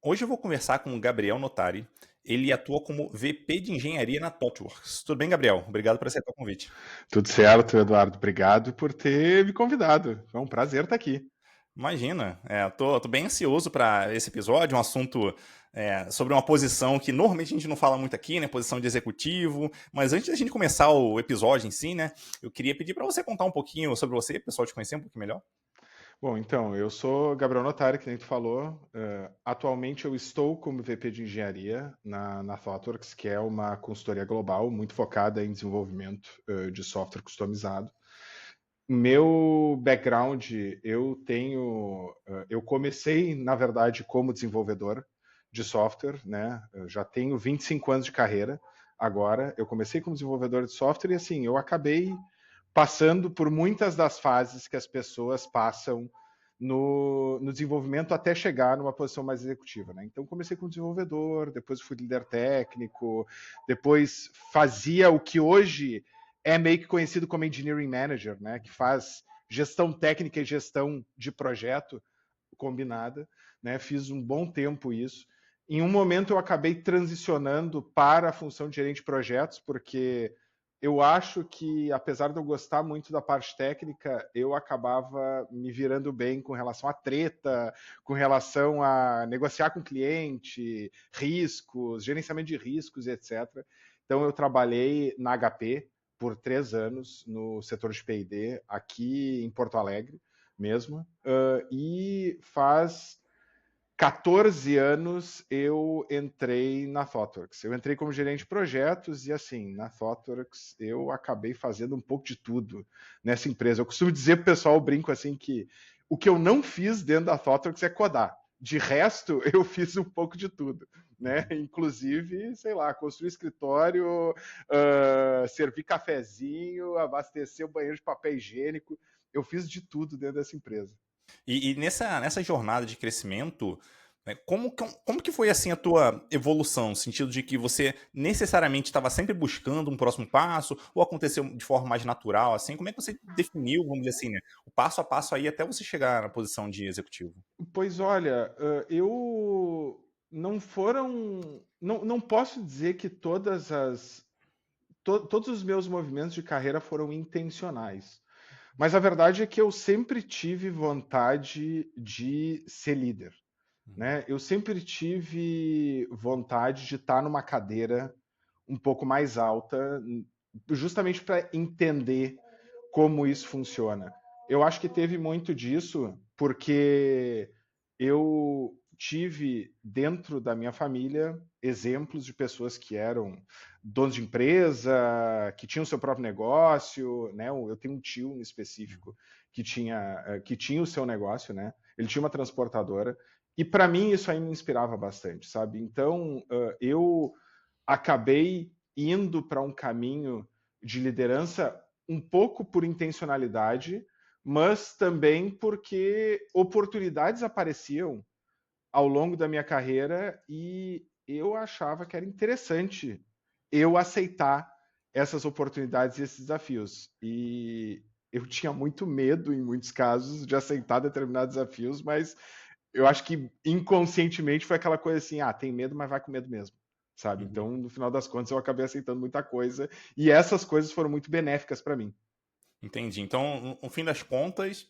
Hoje eu vou conversar com o Gabriel Notari. Ele atua como VP de engenharia na ThoughtWorks. Tudo bem, Gabriel? Obrigado por aceitar o convite. Tudo certo, Eduardo. Obrigado por ter me convidado. É um prazer estar aqui. Imagina, tô bem ansioso para esse episódio, um assunto sobre uma posição que normalmente a gente não fala muito aqui, né? Posição de executivo. Mas antes da gente começar o episódio em si, né? Eu queria pedir para você contar um pouquinho sobre você, para o pessoal te conhecer um pouquinho melhor. Bom, então, eu sou Gabriel Notari, que nem tu falou. Atualmente eu estou como VP de engenharia na ThoughtWorks, que é uma consultoria global muito focada em desenvolvimento de software customizado. Meu background, eu comecei, na verdade, como desenvolvedor de software, né? Eu já tenho 25 anos de carreira agora. Eu comecei como desenvolvedor de software e assim, eu acabei passando por muitas das fases que as pessoas passam no desenvolvimento até chegar numa posição mais executiva, né? Então comecei como desenvolvedor, depois fui líder técnico, depois fazia o que hoje é meio que conhecido como engineering manager, né? Que faz gestão técnica e gestão de projeto combinada, né? Fiz um bom tempo isso. Em um momento eu acabei transicionando para a função de gerente de projetos, porque eu acho que, apesar de eu gostar muito da parte técnica, eu acabava me virando bem com relação à treta, com relação a negociar com o cliente, riscos, gerenciamento de riscos, etc. Então eu trabalhei na HP por 3 anos no setor de P&D aqui em Porto Alegre mesmo. E faz 14 anos eu entrei na ThoughtWorks. Eu entrei como gerente de projetos e, assim, na ThoughtWorks eu acabei fazendo um pouco de tudo nessa empresa. Eu costumo dizer pro pessoal, eu brinco assim, que o que eu não fiz dentro da ThoughtWorks é codar. De resto, eu fiz um pouco de tudo, né? Uhum. Inclusive, sei lá, construir escritório, servir cafezinho, abastecer o banheiro de papel higiênico. Eu fiz de tudo dentro dessa empresa. E nessa jornada de crescimento, né, como que foi assim a tua evolução, no sentido de que você necessariamente estava sempre buscando um próximo passo, ou aconteceu de forma mais natural, assim? Como é que você definiu, vamos dizer assim, né, o passo a passo aí até você chegar na posição de executivo? Pois olha, eu não foram. Não posso dizer que todos os meus movimentos de carreira foram intencionais. Mas a verdade é que eu sempre tive vontade de ser líder, Uhum. né? Eu sempre tive vontade de estar numa cadeira um pouco mais alta, justamente para entender como isso funciona. Eu acho que teve muito disso porque eu tive dentro da minha família exemplos de pessoas que eram donos de empresa, que tinham seu próprio negócio, né? Eu tenho um tio em específico que tinha o seu negócio, né? Ele tinha uma transportadora e para mim isso aí me inspirava bastante, sabe? Então eu acabei indo para um caminho de liderança um pouco por intencionalidade, mas também porque oportunidades apareciam ao longo da minha carreira e eu achava que era interessante eu aceitar essas oportunidades e esses desafios. E eu tinha muito medo, em muitos casos, de aceitar determinados desafios, mas eu acho que inconscientemente foi aquela coisa assim: ah, tem medo, mas vai com medo mesmo. Sabe? Uhum. Então, no final das contas, eu acabei aceitando muita coisa e essas coisas foram muito benéficas para mim. Entendi. Então, no fim das contas,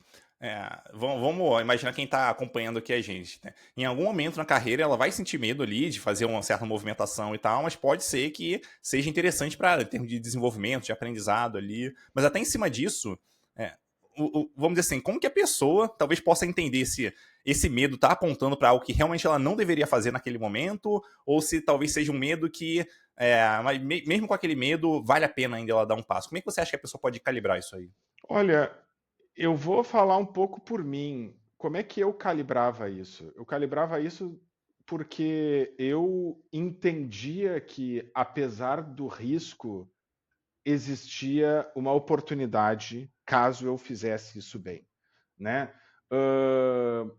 vamos imaginar quem está acompanhando aqui a gente, né? Em algum momento na carreira, ela vai sentir medo ali de fazer uma certa movimentação e tal, mas pode ser que seja interessante para em termos de desenvolvimento, de aprendizado ali. Mas até em cima disso, é, vamos dizer assim, como que a pessoa talvez possa entender se esse medo está apontando para algo que realmente ela não deveria fazer naquele momento, ou se talvez seja um medo que mas mesmo com aquele medo, vale a pena ainda ela dar um passo. Como é que você acha que a pessoa pode calibrar isso aí? Olha, eu vou falar um pouco por mim. Como é que eu calibrava isso? Eu calibrava isso porque eu entendia que, apesar do risco, existia uma oportunidade caso eu fizesse isso bem, né? Ahn,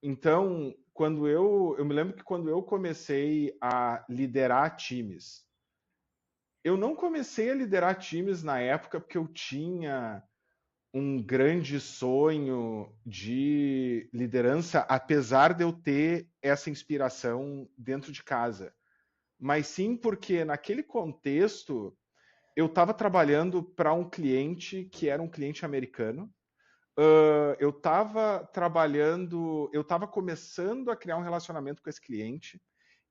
então, eu me lembro que quando eu comecei a liderar times, eu não comecei a liderar times na época porque eu tinha um grande sonho de liderança, apesar de eu ter essa inspiração dentro de casa, mas sim porque naquele contexto eu estava trabalhando para um cliente que era um cliente americano. Eu estava trabalhando, eu estava começando a criar um relacionamento com esse cliente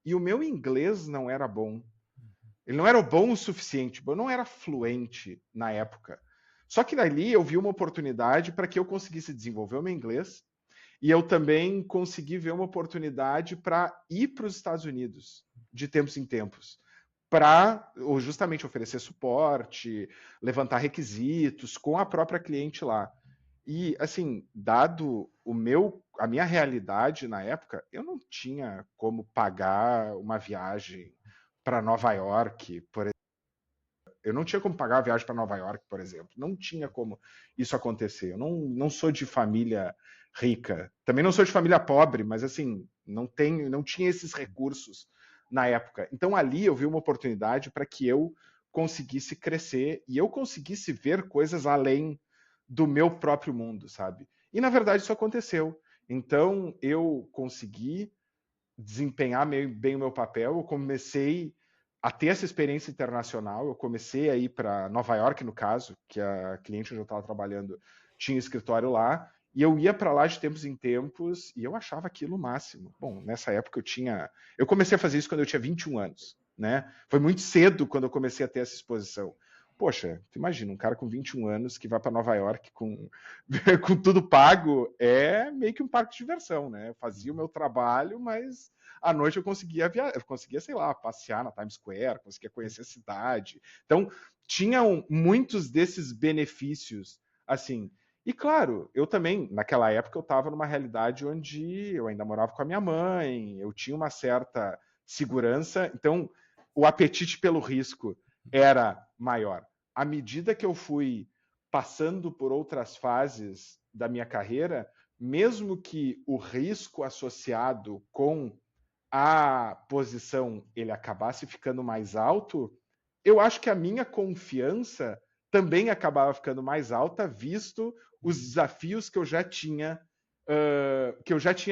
e o meu inglês não era bom. Ele não era bom o suficiente, eu não era fluente na época. Só que dali eu vi uma oportunidade para que eu conseguisse desenvolver o meu inglês e eu também consegui ver uma oportunidade para ir para os Estados Unidos de tempos em tempos, para justamente oferecer suporte, levantar requisitos com a própria cliente lá. E assim, dado a minha realidade na época, eu não tinha como pagar uma viagem para Nova York, por exemplo. Eu não tinha como pagar a viagem para Nova York, por exemplo. Não tinha como isso acontecer. Eu não sou de família rica. Também não sou de família pobre, mas assim, não tinha esses recursos na época. Então ali eu vi uma oportunidade para que eu conseguisse crescer e eu conseguisse ver coisas além do meu próprio mundo, sabe? E na verdade isso aconteceu. Então eu consegui desempenhar bem o meu papel, eu comecei a ter essa experiência internacional, eu comecei a ir para Nova York, no caso, que a cliente onde eu estava trabalhando tinha escritório lá, e eu ia para lá de tempos em tempos e eu achava aquilo o máximo. Bom, nessa época eu comecei a fazer isso quando eu tinha 21 anos, né? Foi muito cedo quando eu comecei a ter essa exposição. Poxa, tu imagina, um cara com 21 anos que vai para Nova York com tudo pago, é meio que um parque de diversão, né? Eu fazia o meu trabalho, mas à noite eu conseguia sei lá, passear na Times Square, conseguia conhecer a cidade. Então, tinham muitos desses benefícios, assim. E claro, eu também, naquela época, eu estava numa realidade onde eu ainda morava com a minha mãe, eu tinha uma certa segurança, então o apetite pelo risco era maior. À medida que eu fui passando por outras fases da minha carreira, mesmo que o risco associado com a posição ele acabasse ficando mais alto, eu acho que a minha confiança também acabava ficando mais alta, visto os desafios que eu já tinha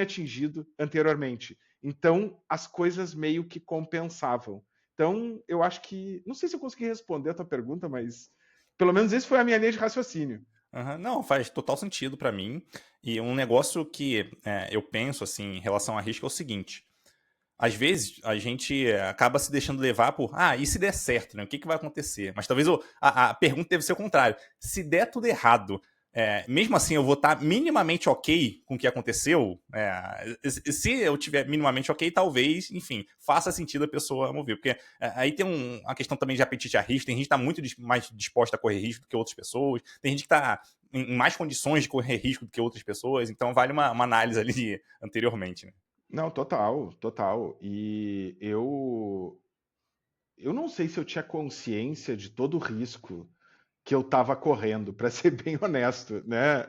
atingido anteriormente. Então, as coisas meio que compensavam. Então, eu acho que. Não sei se eu consegui responder a tua pergunta, mas pelo menos esse foi a minha linha de raciocínio. Uhum. Não, faz total sentido pra mim. E um negócio que eu penso assim em relação a risco é o seguinte: às vezes a gente acaba se deixando levar por, e se der certo, né? O que vai acontecer? Mas talvez a pergunta deve ser o contrário. Se der tudo errado, mesmo assim eu vou estar minimamente ok com o que aconteceu? Se eu tiver minimamente ok, talvez, enfim, faça sentido a pessoa mover. Porque aí tem uma questão também de apetite a risco. Tem gente que está muito mais disposta a correr risco do que outras pessoas. Tem gente que está em mais condições de correr risco do que outras pessoas. Então vale uma análise ali anteriormente, né? Não, total, total. E eu não sei se eu tinha consciência de todo o risco que eu estava correndo, para ser bem honesto, né?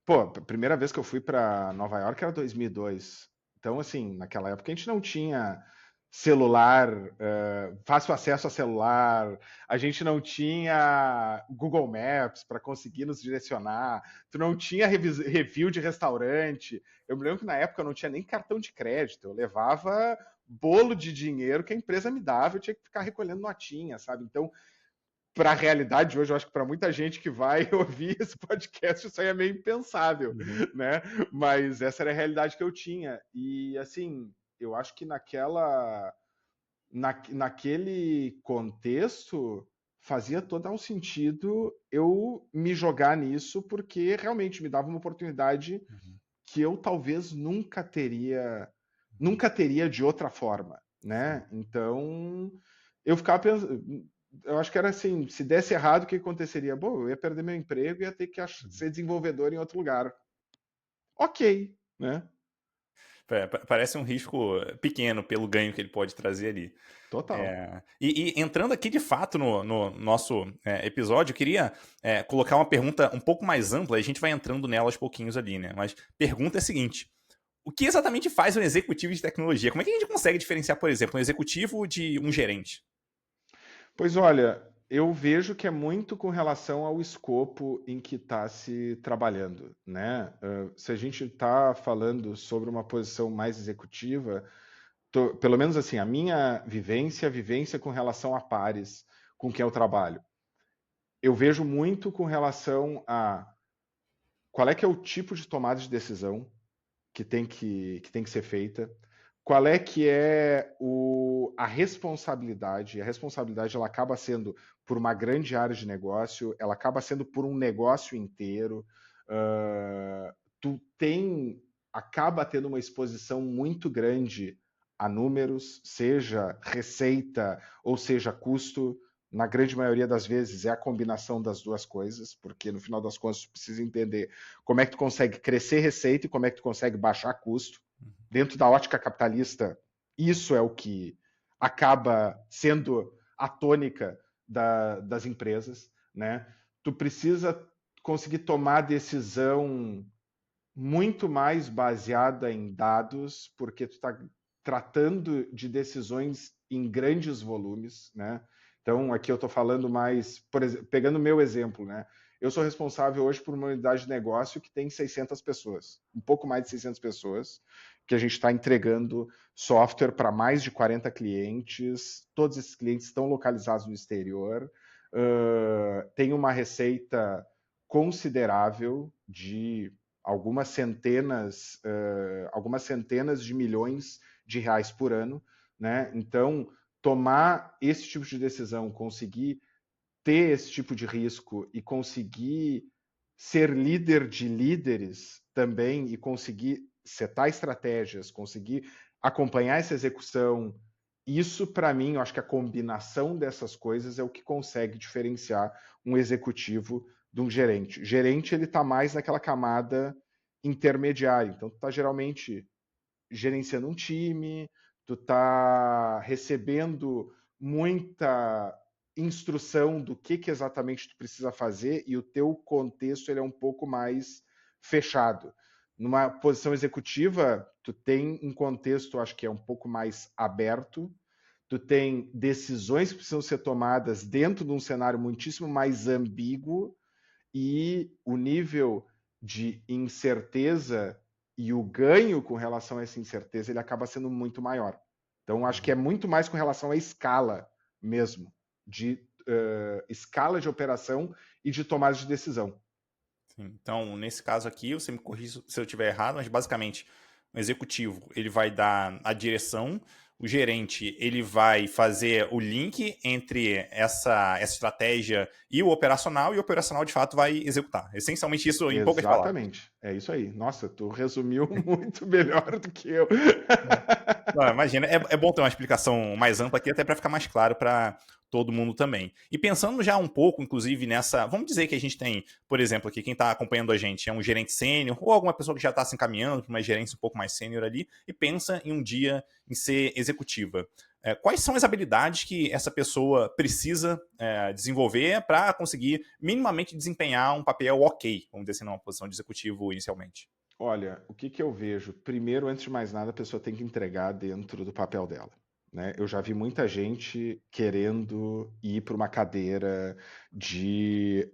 A primeira vez que eu fui para Nova York era 2002. Então, assim, naquela época a gente não tinha celular, fácil acesso a celular, a gente não tinha Google Maps para conseguir nos direcionar, tu não tinha review de restaurante. Eu me lembro que na época eu não tinha nem cartão de crédito, eu levava bolo de dinheiro que a empresa me dava, eu tinha que ficar recolhendo notinha, sabe? Então, para a realidade de hoje, eu acho que para muita gente que vai ouvir esse podcast, isso aí é meio impensável, né? Mas essa era a realidade que eu tinha. E, assim, eu acho que naquele contexto fazia total sentido eu me jogar nisso, porque realmente me dava uma oportunidade que eu talvez nunca teria de outra forma, né? Então, eu ficava pensando, eu acho que era assim, se desse errado, o que aconteceria? Bom, eu ia perder meu emprego e ia ter que ser desenvolvedor em outro lugar. Ok, né? Parece um risco pequeno pelo ganho que ele pode trazer ali. Total. E entrando aqui de fato no nosso episódio, eu queria colocar uma pergunta um pouco mais ampla, e a gente vai entrando nela aos pouquinhos ali, né? Mas pergunta é a seguinte: o que exatamente faz um executivo de tecnologia? Como é que a gente consegue diferenciar, por exemplo, um executivo de um gerente? Pois olha, Eu vejo que é muito com relação ao escopo em que está se trabalhando, né? Se a gente está falando sobre uma posição mais executiva, pelo menos assim, a minha vivência com relação a pares com quem eu trabalho, eu vejo muito com relação a qual é que é o tipo de tomada de decisão que tem que ser feita, qual é que é a responsabilidade. A responsabilidade ela acaba sendo por uma grande área de negócio, ela acaba sendo por um negócio inteiro. Tu acaba tendo uma exposição muito grande a números, seja receita ou seja custo. Na grande maioria das vezes é a combinação das duas coisas, porque no final das contas tu precisa entender como é que tu consegue crescer receita e como é que tu consegue baixar custo. Dentro da ótica capitalista, isso é o que acaba sendo a tônica das empresas, né? Tu precisa conseguir tomar decisão muito mais baseada em dados, porque tu está tratando de decisões em grandes volumes, né? Então, aqui eu estou falando mais, por exemplo, pegando o meu exemplo, né? Eu sou responsável hoje por uma unidade de negócio que tem 600 pessoas, um pouco mais de 600 pessoas, que a gente está entregando software para mais de 40 clientes. Todos esses clientes estão localizados no exterior. Tem uma receita considerável de algumas centenas de milhões de reais por ano, né? Então, tomar esse tipo de decisão, conseguir ter esse tipo de risco e conseguir ser líder de líderes também e conseguir setar estratégias, conseguir acompanhar essa execução, isso para mim, eu acho que a combinação dessas coisas é o que consegue diferenciar um executivo de um gerente. O gerente ele está mais naquela camada intermediária, então tu está geralmente gerenciando um time, tu está recebendo muita instrução do que exatamente tu precisa fazer e o teu contexto ele é um pouco mais fechado. Numa posição executiva, tu tem um contexto, acho que é um pouco mais aberto, tu tem decisões que precisam ser tomadas dentro de um cenário muitíssimo mais ambíguo e o nível de incerteza e o ganho com relação a essa incerteza ele acaba sendo muito maior. Então, acho que é muito mais com relação à escala mesmo, de escala de operação e de tomada de decisão. Sim. Então, nesse caso aqui, você me corrija se eu estiver errado, mas basicamente o executivo ele vai dar a direção, o gerente ele vai fazer o link entre essa estratégia e o operacional de fato vai executar. Essencialmente isso em poucas palavras. Exatamente, é isso aí. Nossa, tu resumiu muito melhor do que eu. Não, imagina, é bom ter uma explicação mais ampla aqui, até para ficar mais claro para todo mundo também. E pensando já um pouco, inclusive, nessa. Vamos dizer que a gente tem, por exemplo, aqui, quem está acompanhando a gente é um gerente sênior, ou alguma pessoa que já está se encaminhando para uma gerência um pouco mais sênior ali, e pensa em um dia em ser executiva. Quais são as habilidades que essa pessoa precisa desenvolver para conseguir minimamente desempenhar um papel ok, vamos dizer assim, numa posição de executivo inicialmente? Olha, o que eu vejo? Primeiro, antes de mais nada, a pessoa tem que entregar dentro do papel dela. Né? Eu já vi muita gente querendo ir para uma cadeira de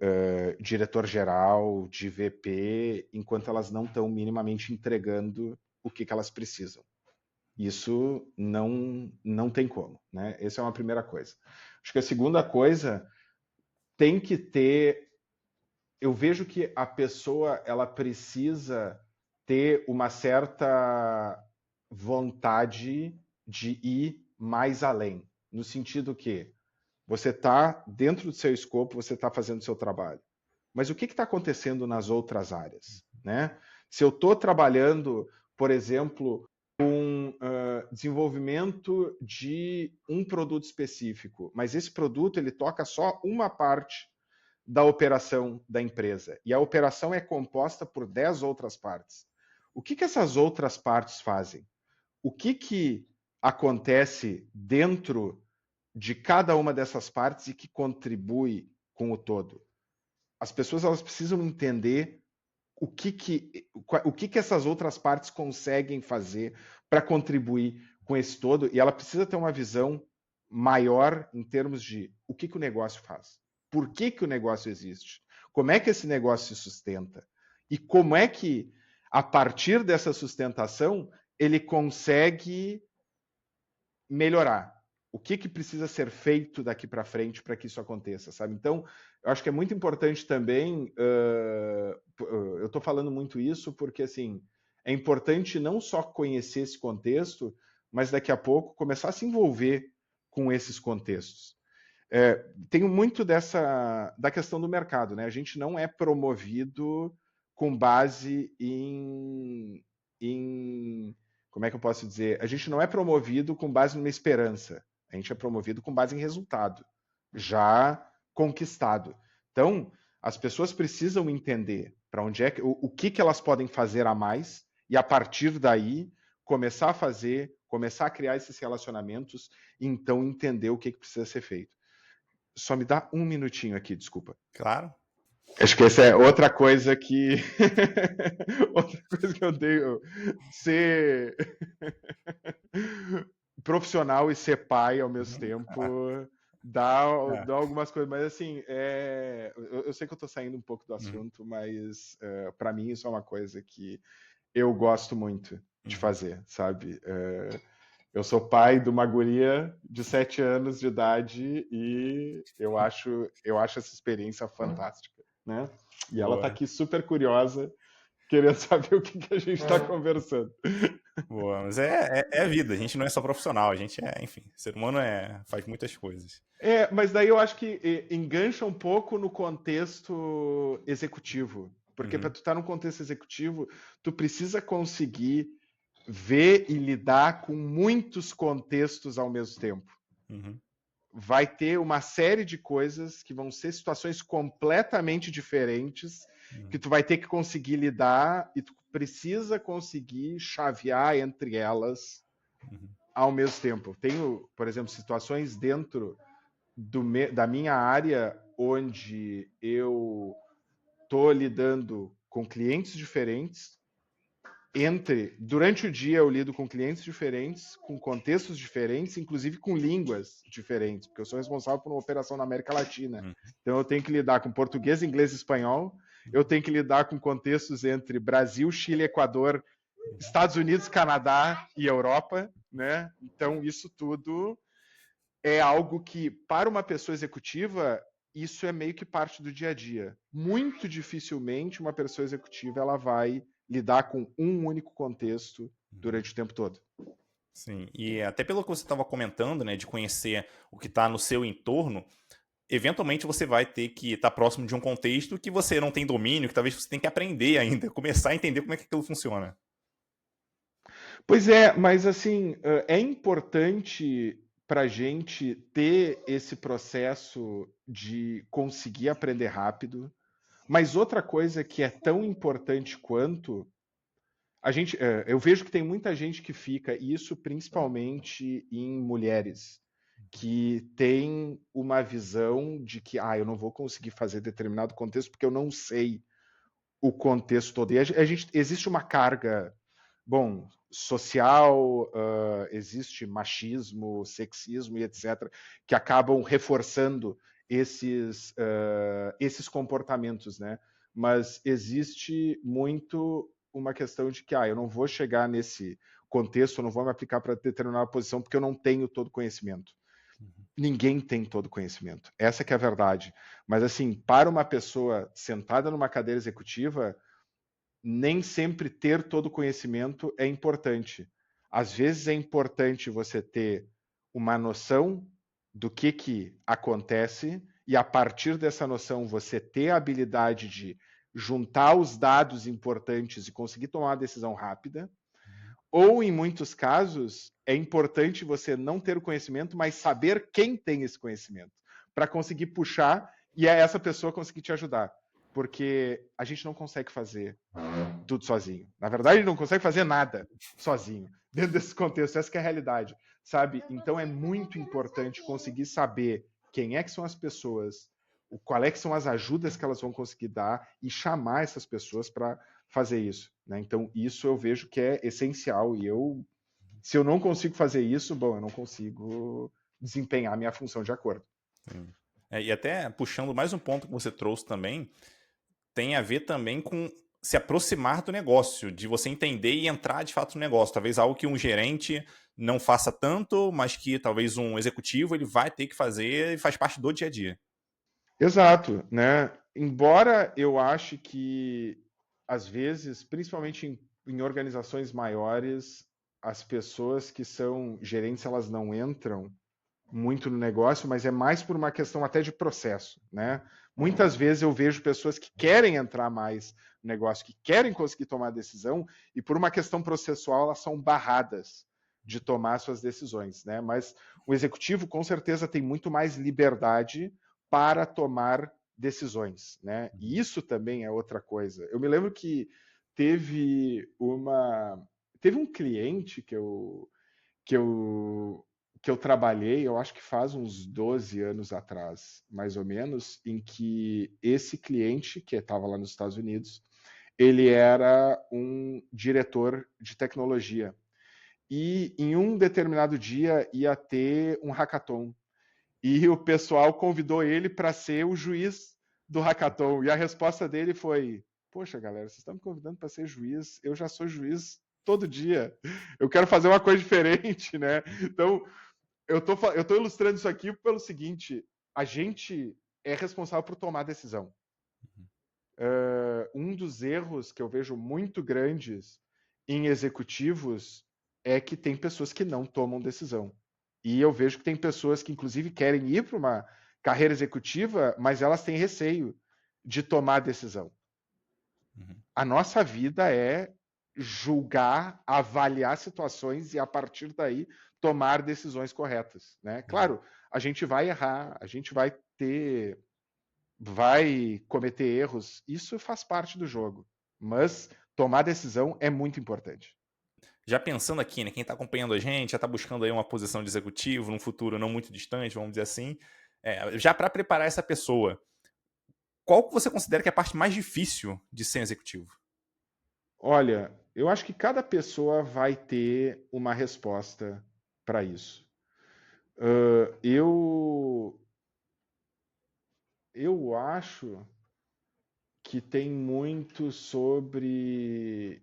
diretor-geral, de VP, enquanto elas não estão minimamente entregando o que elas precisam. Isso não tem como. Né? Essa é uma primeira coisa. Acho que a segunda coisa tem que ter. Eu vejo que a pessoa ela precisa ter uma certa vontade de ir mais além, no sentido que você está dentro do seu escopo, você está fazendo o seu trabalho. Mas o que está acontecendo nas outras áreas? Né? Se eu estou trabalhando, por exemplo, com desenvolvimento de um produto específico, mas esse produto ele toca só uma parte da operação da empresa. E a operação é composta por 10 outras partes. O que essas outras partes fazem? O que acontece dentro de cada uma dessas partes e que contribui com o todo? As pessoas elas precisam entender o que essas outras partes conseguem fazer para contribuir com esse todo, e ela precisa ter uma visão maior em termos de o que o negócio faz, por que o negócio existe, como é que esse negócio se sustenta e como é que, a partir dessa sustentação, ele consegue melhorar. O que precisa ser feito daqui para frente para que isso aconteça, sabe? Então, eu acho que é muito importante também. Eu estou falando muito isso porque, assim, é importante não só conhecer esse contexto, mas daqui a pouco começar a se envolver com esses contextos. Tenho muito da questão do mercado, né? A gente não é promovido com base em como é que eu posso dizer? A gente não é promovido com base numa esperança. A gente é promovido com base em resultado, já conquistado. Então, as pessoas precisam entender para onde é que, o que elas podem fazer a mais e, a partir daí, começar a fazer, começar a criar esses relacionamentos e então entender o que precisa ser feito. Só me dá um minutinho aqui, desculpa. Claro. Acho que essa é outra coisa que. Outra coisa que eu odeio. Ser profissional e ser pai ao mesmo tempo dá algumas coisas. Mas, assim, eu sei que eu estou saindo um pouco do assunto, mas para mim isso é uma coisa que eu gosto muito de fazer, sabe? Eu sou pai de uma guria de 7 anos de idade e eu acho essa experiência fantástica, né? E ela tá Boa. aqui super curiosa, querendo saber o que a gente está conversando. Boa, mas é a vida, a gente não é só profissional, a gente enfim, ser humano faz muitas coisas. Mas daí eu acho que engancha um pouco no contexto executivo. Porque para tu estar no contexto executivo, tu precisa conseguir ver e lidar com muitos contextos ao mesmo tempo. Vai ter uma série de coisas que vão ser situações completamente diferentes que tu vai ter que conseguir lidar e tu precisa conseguir chavear entre elas ao mesmo tempo. Tenho, por exemplo, situações dentro da minha área onde eu estou lidando com clientes diferentes. Durante o dia eu lido com clientes diferentes, com contextos diferentes, inclusive com línguas diferentes, porque eu sou responsável por uma operação na América Latina. Então eu tenho que lidar com português, inglês e espanhol. Eu tenho que lidar com contextos entre Brasil, Chile, Equador, Estados Unidos, Canadá e Europa, né? Então isso tudo é algo que, para uma pessoa executiva, isso é meio que parte do dia a dia. Muito dificilmente uma pessoa executiva ela vai lidar com um único contexto durante o tempo todo. Sim, e até pelo que você estava comentando, né, de conhecer o que está no seu entorno, eventualmente você vai ter que estar próximo de um contexto que você não tem domínio, que talvez você tenha que aprender ainda, começar a entender como é que aquilo funciona. Pois é, mas assim, é importante para a gente ter esse processo de conseguir aprender rápido, mas outra coisa que é tão importante quanto eu vejo que tem muita gente que fica, e isso principalmente em mulheres, que tem uma visão de que eu não vou conseguir fazer determinado contexto porque eu não sei o contexto todo. E existe uma carga, social, existe machismo, sexismo e etc., que acabam reforçando esses comportamentos, né? Mas existe muito uma questão de que eu não vou chegar nesse contexto, eu não vou me aplicar para determinada posição porque eu não tenho todo conhecimento. Ninguém tem todo conhecimento. Essa que é a verdade. Mas assim, para uma pessoa sentada numa cadeira executiva, nem sempre ter todo conhecimento é importante. Às vezes é importante você ter uma noção do que acontece e, a partir dessa noção, você ter a habilidade de juntar os dados importantes e conseguir tomar uma decisão rápida. Ou, em muitos casos, é importante você não ter o conhecimento, mas saber quem tem esse conhecimento, para conseguir puxar e essa pessoa conseguir te ajudar. Porque a gente não consegue fazer tudo sozinho. Na verdade, ele não consegue fazer nada sozinho. Dentro desse contexto, essa que é a realidade, sabe? Então é muito importante conseguir saber quem é que são as pessoas, qual é que são as ajudas que elas vão conseguir dar e chamar essas pessoas para fazer isso, né? Então isso eu vejo que é essencial e se eu não consigo fazer isso, eu não consigo desempenhar a minha função de acordo. E até puxando mais um ponto que você trouxe também, tem a ver também com se aproximar do negócio, de você entender e entrar de fato no negócio. Talvez algo que um gerente não faça tanto, mas que talvez um executivo ele vai ter que fazer e faz parte do dia a dia. Exato, né? Embora eu ache que, às vezes, principalmente em organizações maiores, as pessoas que são gerentes, elas não entram muito no negócio, mas é mais por uma questão até de processo, né? Muitas vezes eu vejo pessoas que querem entrar mais no negócio, que querem conseguir tomar decisão, e por uma questão processual elas são barradas de tomar suas decisões, né? Mas o executivo com certeza tem muito mais liberdade para tomar decisões, né? E isso também é outra coisa. Eu me lembro que teve um cliente que eu, que eu trabalhei, eu acho que faz uns 12 anos atrás, mais ou menos, em que esse cliente, que estava lá nos Estados Unidos, ele era um diretor de tecnologia. E em um determinado dia ia ter um hackathon. E o pessoal convidou ele para ser o juiz do hackathon. E a resposta dele foi: poxa, galera, vocês estão me convidando para ser juiz, eu já sou juiz todo dia. Eu quero fazer uma coisa diferente, né? Então, eu tô ilustrando isso aqui pelo seguinte: a gente é responsável por tomar decisão. Um dos erros que eu vejo muito grandes em executivos é que tem pessoas que não tomam decisão. E eu vejo que tem pessoas que, inclusive, querem ir para uma carreira executiva, mas elas têm receio de tomar decisão. A nossa vida é julgar, avaliar situações e, a partir daí, tomar decisões corretas, né? Claro, a gente vai errar, a gente vai cometer erros, isso faz parte do jogo, mas tomar decisão é muito importante. Já pensando aqui, né, quem está acompanhando a gente, já está buscando aí uma posição de executivo num futuro não muito distante, vamos dizer assim, já para preparar essa pessoa, qual que você considera que é a parte mais difícil de ser executivo? Olha, eu acho que cada pessoa vai ter uma resposta para isso. Eu acho que tem muito sobre.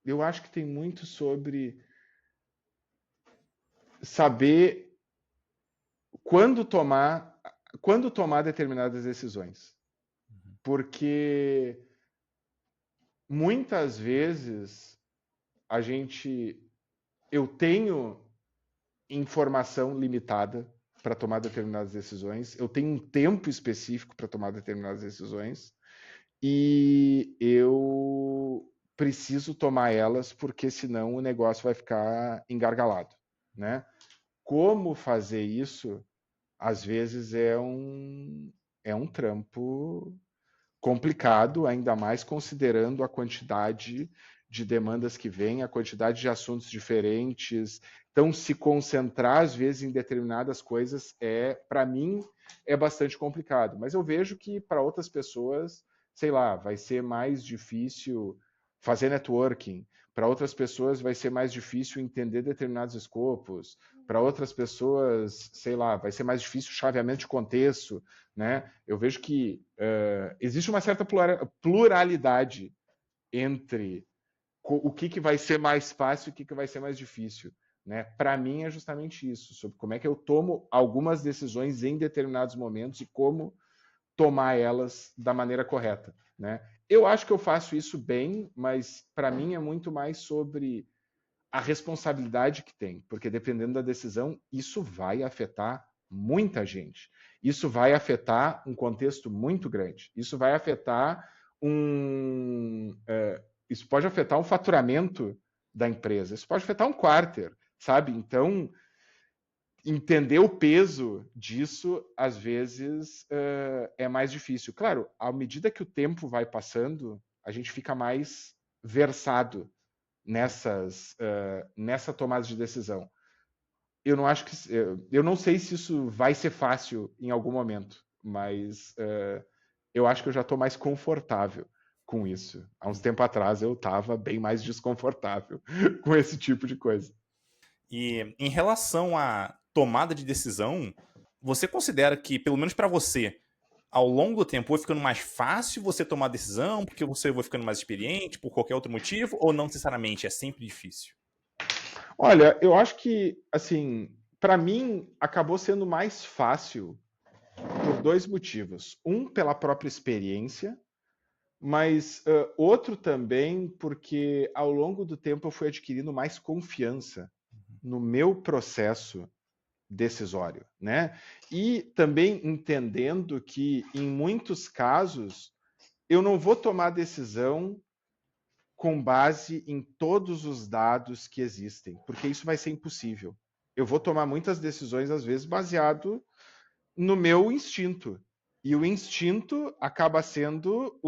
Eu acho que tem muito sobre saber quando tomar, quando tomar determinadas decisões. Porque muitas vezes a gente. Eu tenho informação limitada para tomar determinadas decisões, eu tenho um tempo específico para tomar determinadas decisões e eu preciso tomar elas porque senão o negócio vai ficar engargalado, né? Como fazer isso, às vezes é um trampo complicado, ainda mais considerando a quantidade de demandas que vem, a quantidade de assuntos diferentes. Então, se concentrar às vezes em determinadas coisas para mim, é bastante complicado. Mas eu vejo que para outras pessoas, sei lá, vai ser mais difícil fazer networking. Para outras pessoas vai ser mais difícil entender determinados escopos. Para outras pessoas, sei lá, vai ser mais difícil chaveamento de contexto, né? Eu vejo que existe uma certa pluralidade entre o que vai ser mais fácil e o que vai ser mais difícil. Né? Para mim é justamente isso, sobre como é que eu tomo algumas decisões em determinados momentos e como tomar elas da maneira correta. Né? Eu acho que eu faço isso bem, mas para mim é muito mais sobre a responsabilidade que tem, porque dependendo da decisão, isso vai afetar muita gente. Isso vai afetar um contexto muito grande. Isso vai afetar isso pode afetar um faturamento da empresa. Isso pode afetar um quarter, sabe? Então, entender o peso disso, às vezes, é mais difícil. Claro, à medida que o tempo vai passando, a gente fica mais versado nessa tomada de decisão. Eu não acho que eu não sei se isso vai ser fácil em algum momento, mas eu acho que eu já estou mais confortável com isso. Há uns tempo atrás eu estava bem mais desconfortável com esse tipo de coisa. E em relação à tomada de decisão, você considera que, pelo menos para você, ao longo do tempo foi ficando mais fácil você tomar decisão, porque você vai ficando mais experiente, por qualquer outro motivo, ou não necessariamente, é sempre difícil? Olha, eu acho que, assim, para mim, acabou sendo mais fácil por dois motivos. Um, pela própria experiência, mas outro também porque ao longo do tempo eu fui adquirindo mais confiança no meu processo decisório, né? E também entendendo que em muitos casos eu não vou tomar decisão com base em todos os dados que existem, porque isso vai ser impossível. Eu vou tomar muitas decisões às vezes baseado no meu instinto. E o instinto acaba sendo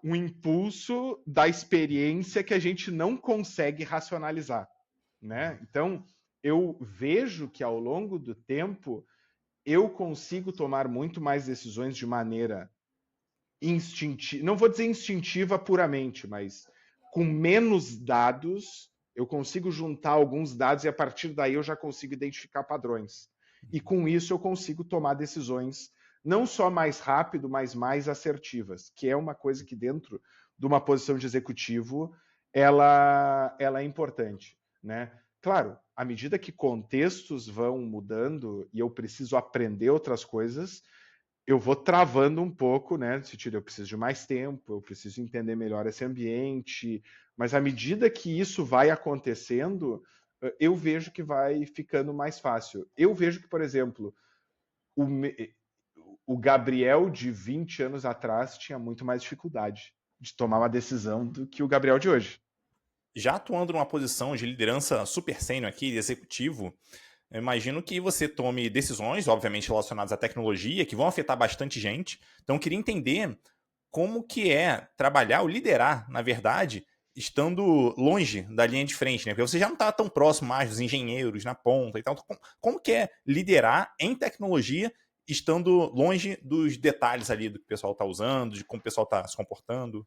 um impulso da experiência que a gente não consegue racionalizar, né? Então, eu vejo que ao longo do tempo eu consigo tomar muito mais decisões de maneira instintiva, não vou dizer instintiva puramente, mas com menos dados, eu consigo juntar alguns dados e a partir daí eu já consigo identificar padrões. E com isso eu consigo tomar decisões não só mais rápido, mas mais assertivas, que é uma coisa que dentro de uma posição de executivo ela é importante, né? Claro, à medida que contextos vão mudando e eu preciso aprender outras coisas, eu vou travando um pouco, né? No sentido, eu preciso de mais tempo, eu preciso entender melhor esse ambiente, mas à medida que isso vai acontecendo, eu vejo que vai ficando mais fácil. Eu vejo que, por exemplo, o Gabriel de 20 anos atrás tinha muito mais dificuldade de tomar uma decisão do que o Gabriel de hoje. Já atuando numa posição de liderança super sênior aqui, de executivo, eu imagino que você tome decisões, obviamente relacionadas à tecnologia, que vão afetar bastante gente. Então, eu queria entender como que é trabalhar ou liderar, na verdade, estando longe da linha de frente, né? Porque você já não está tão próximo mais dos engenheiros na ponta e tal. Como que é liderar em tecnologia estando longe dos detalhes ali do que o pessoal está usando, de como o pessoal está se comportando?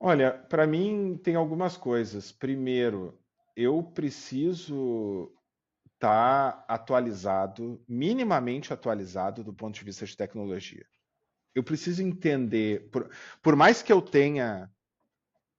Olha, para mim tem algumas coisas. Primeiro, eu preciso estar atualizado, minimamente atualizado do ponto de vista de tecnologia. Eu preciso entender, por mais que eu tenha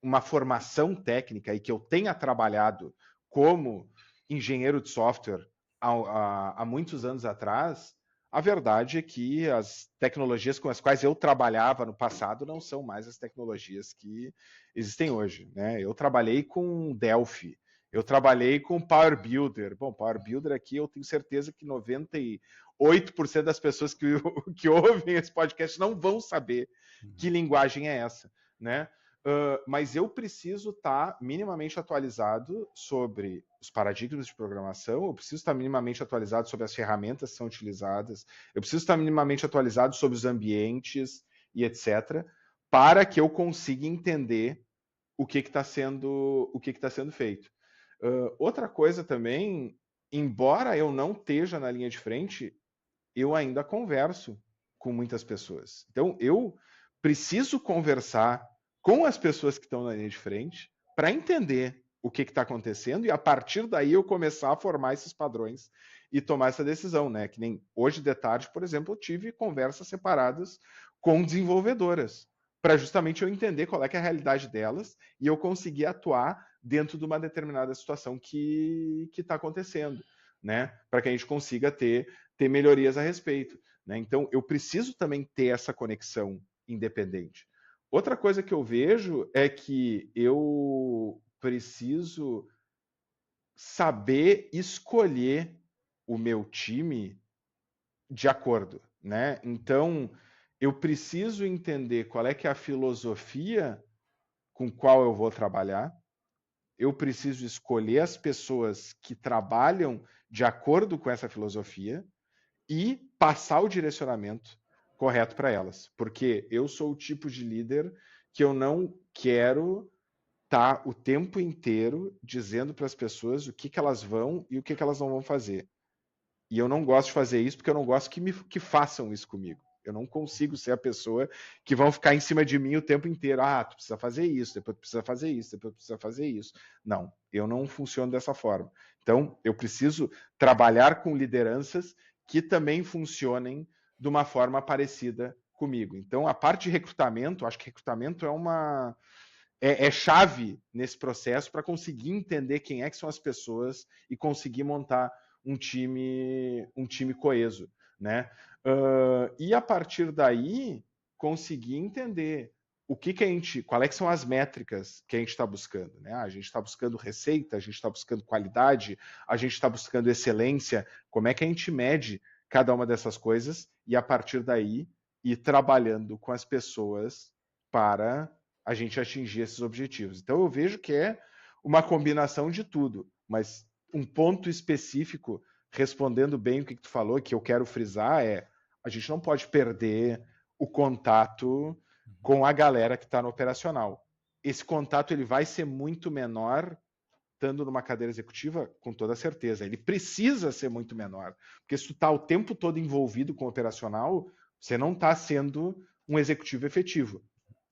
uma formação técnica e que eu tenha trabalhado como engenheiro de software há muitos anos atrás, a verdade é que as tecnologias com as quais eu trabalhava no passado não são mais as tecnologias que existem hoje, né? Eu trabalhei com Delphi, eu trabalhei com Power Builder. Bom, Power Builder aqui eu tenho certeza que 98% das pessoas que ouvem esse podcast não vão saber que linguagem é essa, né? Mas eu preciso estar minimamente atualizado sobre os paradigmas de programação, eu preciso estar minimamente atualizado sobre as ferramentas que são utilizadas, eu preciso estar minimamente atualizado sobre os ambientes e etc., para que eu consiga entender o que está sendo feito. Outra coisa também, embora eu não esteja na linha de frente, eu ainda converso com muitas pessoas. Então, eu preciso conversar com as pessoas que estão na linha de frente para entender o que está acontecendo e a partir daí eu começar a formar esses padrões e tomar essa decisão, né? Que nem hoje de tarde, por exemplo, eu tive conversas separadas com desenvolvedoras para justamente eu entender qual é, que é a realidade delas e eu conseguir atuar dentro de uma determinada situação que está acontecendo, né? Para que a gente consiga ter melhorias a respeito, né? Então, eu preciso também ter essa conexão independente. Outra coisa que eu vejo é que eu preciso saber escolher o meu time de acordo, né? Então, eu preciso entender qual é que é a filosofia com qual eu vou trabalhar. Eu preciso escolher as pessoas que trabalham de acordo com essa filosofia e passar o direcionamento correto para elas. Porque eu sou o tipo de líder que eu não quero estar o tempo inteiro dizendo para as pessoas o que elas vão e o que elas não vão fazer. E eu não gosto de fazer isso porque eu não gosto que façam isso comigo. Eu não consigo ser a pessoa que vão ficar em cima de mim o tempo inteiro. Ah, tu precisa fazer isso, depois tu precisa fazer isso, depois tu precisa fazer isso. Não, eu não funciono dessa forma. Então, eu preciso trabalhar com lideranças que também funcionem de uma forma parecida comigo. Então, a parte de recrutamento, acho que recrutamento é chave nesse processo para conseguir entender quem é que são as pessoas e conseguir montar um time coeso, né? E a partir daí conseguir entender qual é que são as métricas que a gente está buscando, né? A gente está buscando receita, a gente está buscando qualidade, a gente está buscando excelência. Como é que a gente mede cada uma dessas coisas e a partir daí ir trabalhando com as pessoas para a gente atingir esses objetivos. Então eu vejo que é uma combinação de tudo, mas um ponto específico, respondendo bem o que tu falou, que eu quero frisar, a gente não pode perder o contato com a galera que está no operacional. Esse contato ele vai ser muito menor estando numa cadeira executiva, com toda certeza. Ele precisa ser muito menor, porque se tu está o tempo todo envolvido com o operacional, você não está sendo um executivo efetivo.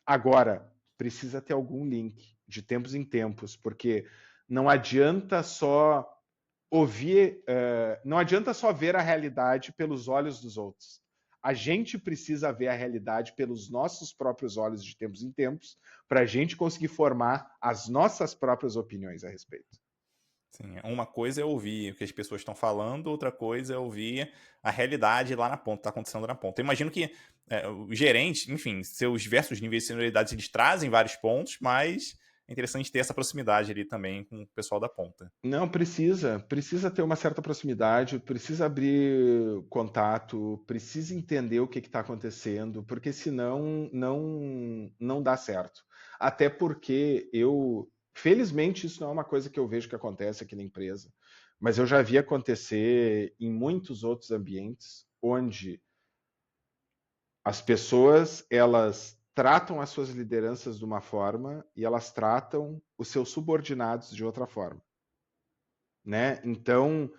Agora, precisa ter algum link de tempos em tempos, porque não adianta só ouvir, não adianta só ver a realidade pelos olhos dos outros. A gente precisa ver a realidade pelos nossos próprios olhos de tempos em tempos, para a gente conseguir formar as nossas próprias opiniões a respeito. Sim, uma coisa é ouvir o que as pessoas estão falando, outra coisa é ouvir a realidade lá na ponta, está acontecendo na ponta. Eu imagino que o gerente, enfim, seus diversos níveis de senioridade, eles trazem vários pontos, mas é interessante ter essa proximidade ali também com o pessoal da ponta. Não, precisa ter uma certa proximidade, precisa abrir contato, precisa entender o que está acontecendo, porque senão não dá certo. Até porque felizmente isso não é uma coisa que eu vejo que acontece aqui na empresa, mas eu já vi acontecer em muitos outros ambientes onde as pessoas elas tratam as suas lideranças de uma forma e elas tratam os seus subordinados de outra forma, né? Então,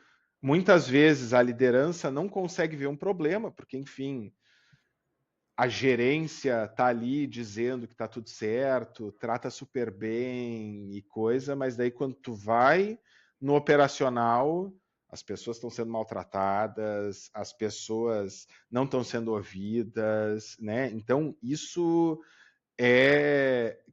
muitas vezes a liderança não consegue ver um problema, porque, enfim, a gerência está ali dizendo que está tudo certo, trata super bem e coisa, mas daí quando tu vai no operacional, as pessoas estão sendo maltratadas, as pessoas não estão sendo ouvidas, né? Então, isso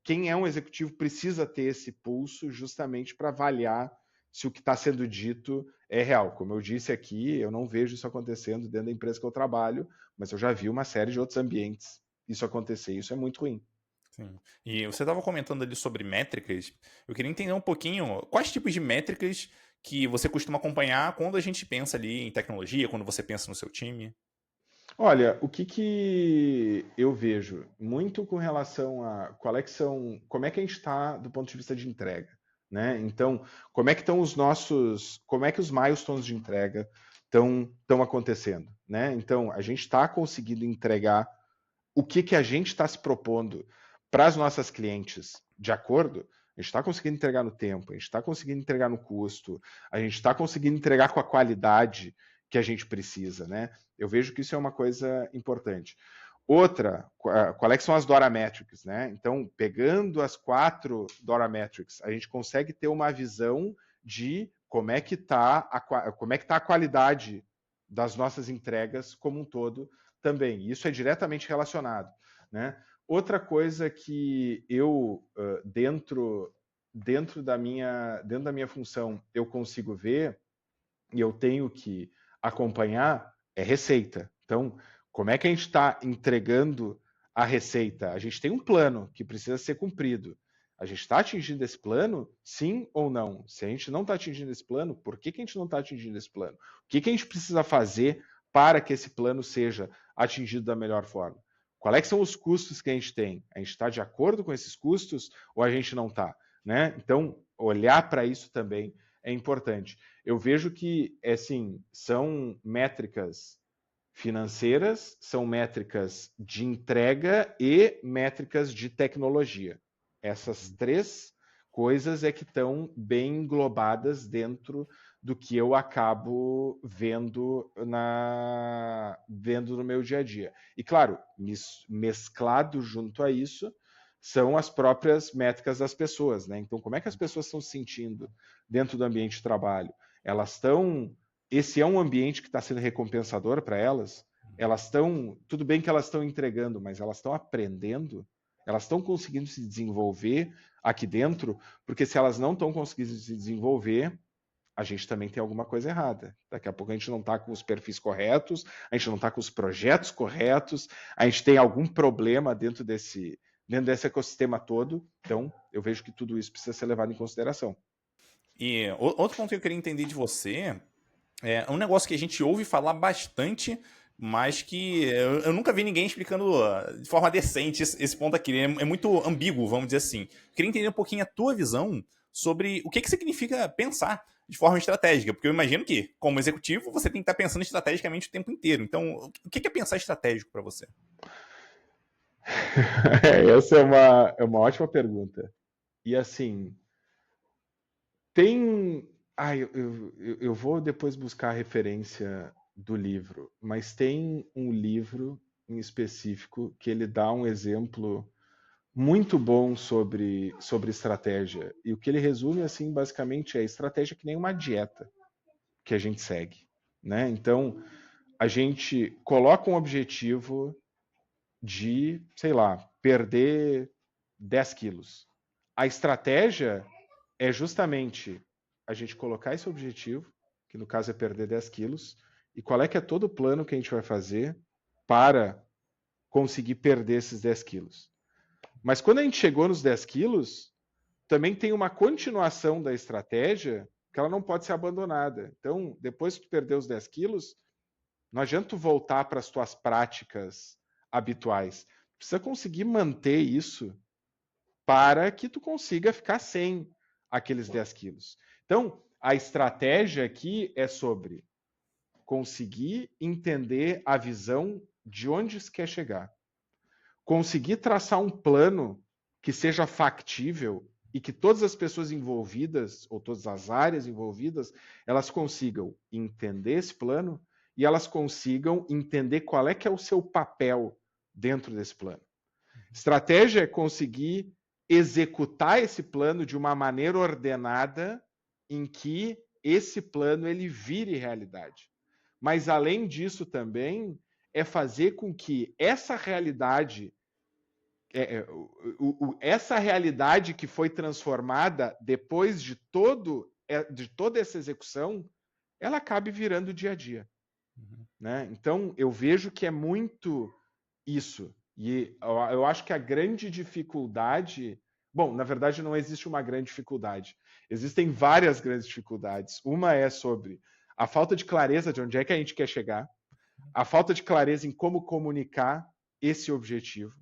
quem é um executivo precisa ter esse pulso justamente para avaliar se o que está sendo dito é real. Como eu disse aqui, eu não vejo isso acontecendo dentro da empresa que eu trabalho, mas eu já vi uma série de outros ambientes isso acontecer. Isso é muito ruim. Sim. E você estava comentando ali sobre métricas. Eu queria entender um pouquinho quais tipos de métricas que você costuma acompanhar quando a gente pensa ali em tecnologia, quando você pensa no seu time. Olha, o que eu vejo muito com relação a como é que a gente está do ponto de vista de entrega, né? Então, como é que estão como é que os milestones de entrega estão acontecendo, né? Então, a gente está conseguindo entregar o que a gente está se propondo para as nossas clientes de acordo. A gente está conseguindo entregar no tempo, a gente está conseguindo entregar no custo, a gente está conseguindo entregar com a qualidade que a gente precisa, né? Eu vejo que isso é uma coisa importante. Outra, qual é que são as Dora Metrics, né? Então, pegando as 4 Dora Metrics, a gente consegue ter uma visão de como é que está a qualidade das nossas entregas como um todo também. Isso é diretamente relacionado, né? Outra coisa que eu dentro da minha função eu consigo ver e eu tenho que acompanhar é receita. Então, como é que a gente está entregando a receita? A gente tem um plano que precisa ser cumprido. A gente está atingindo esse plano, sim ou não? Se a gente não está atingindo esse plano, por que a gente não está atingindo esse plano? O que a gente precisa fazer para que esse plano seja atingido da melhor forma? Quais são os custos que a gente tem? A gente está de acordo com esses custos ou a gente não está? Né? Então, olhar para isso também é importante. Eu vejo que, assim, são métricas financeiras, são métricas de entrega e métricas de tecnologia. Essas 3 coisas é que estão bem englobadas dentro do que eu acabo vendo no meu dia a dia. E claro, mesclado junto a isso são as próprias métricas das pessoas, né? Então, como é que as pessoas estão se sentindo dentro do ambiente de trabalho? Elas estão... Esse é um ambiente que está sendo recompensador para elas? Elas estão... Tudo bem que elas estão entregando, mas elas estão aprendendo? Elas estão conseguindo se desenvolver aqui dentro? Porque se elas não estão conseguindo se desenvolver, a gente também tem alguma coisa errada. Daqui a pouco a gente não está com os perfis corretos, a gente não está com os projetos corretos, a gente tem algum problema dentro desse ecossistema todo. Então, eu vejo que tudo isso precisa ser levado em consideração. E outro ponto que eu queria entender de você é um negócio que a gente ouve falar bastante, mas que eu nunca vi ninguém explicando de forma decente esse ponto aqui. É muito ambíguo, vamos dizer assim. Queria entender um pouquinho a tua visão sobre o que significa pensar de forma estratégica, porque eu imagino que, como executivo, você tem que estar pensando estrategicamente o tempo inteiro. Então, o que é pensar estratégico para você? Essa é uma ótima pergunta. E assim, tem. Eu vou depois buscar a referência do livro, mas tem um livro em específico que ele dá um exemplo muito bom sobre estratégia. E o que ele resume, assim, basicamente é estratégia que nem uma dieta que a gente segue, né? Então, a gente coloca um objetivo de, sei lá, perder 10 quilos. A estratégia é justamente a gente colocar esse objetivo, que no caso é perder 10 quilos, e qual é que é todo o plano que a gente vai fazer para conseguir perder esses 10 quilos. Mas quando a gente chegou nos 10 quilos, também tem uma continuação da estratégia que ela não pode ser abandonada. Então, depois que tu perder os 10 quilos, não adianta tu voltar para as tuas práticas habituais. Tu precisa conseguir manter isso para que tu consiga ficar sem aqueles 10 quilos. Então, a estratégia aqui é sobre conseguir entender a visão de onde se quer chegar. Conseguir traçar um plano que seja factível e que todas as pessoas envolvidas, ou todas as áreas envolvidas, elas consigam entender esse plano e elas consigam entender qual é que é o seu papel dentro desse plano. Estratégia é conseguir executar esse plano de uma maneira ordenada em que esse plano ele vire realidade. Mas além disso também é fazer com que essa realidade essa realidade que foi transformada depois de toda essa execução, ela acabe virando o dia a dia. Uhum. Né? Então, eu vejo que é muito isso. E eu acho que a grande dificuldade... Bom, na verdade, não existe uma grande dificuldade. Existem várias grandes dificuldades. Uma é sobre a falta de clareza de onde é que a gente quer chegar, a falta de clareza em como comunicar esse objetivo,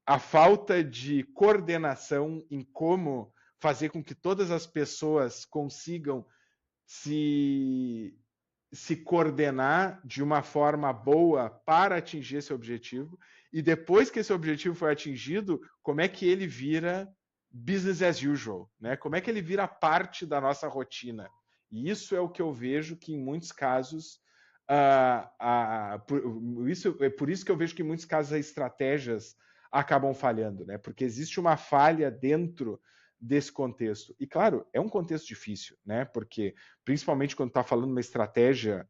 a falta de coordenação em como fazer com que todas as pessoas consigam se coordenar de uma forma boa para atingir esse objetivo. E depois que esse objetivo foi atingido, como é que ele vira business as usual, né? Como é que ele vira parte da nossa rotina? E isso é o que eu vejo que em muitos casos por isso que eu vejo que em muitos casos as estratégias acabam falhando, né? Porque existe uma falha dentro desse contexto. E, claro, é um contexto difícil, né? Porque, principalmente quando está falando uma estratégia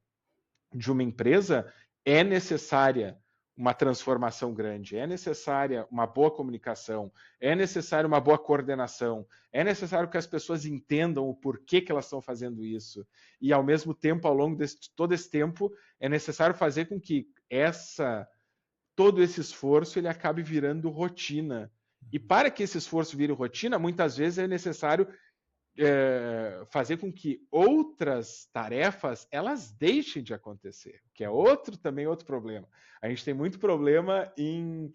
de uma empresa, é necessária uma transformação grande, é necessária uma boa comunicação, é necessária uma boa coordenação, é necessário que as pessoas entendam o porquê que elas estão fazendo isso. E, ao mesmo tempo, ao longo de todo esse tempo, é necessário fazer com que todo esse esforço ele acabe virando rotina. E para que esse esforço vire rotina, muitas vezes é necessário fazer com que outras tarefas elas deixem de acontecer, que é também outro problema. A gente tem muito problema em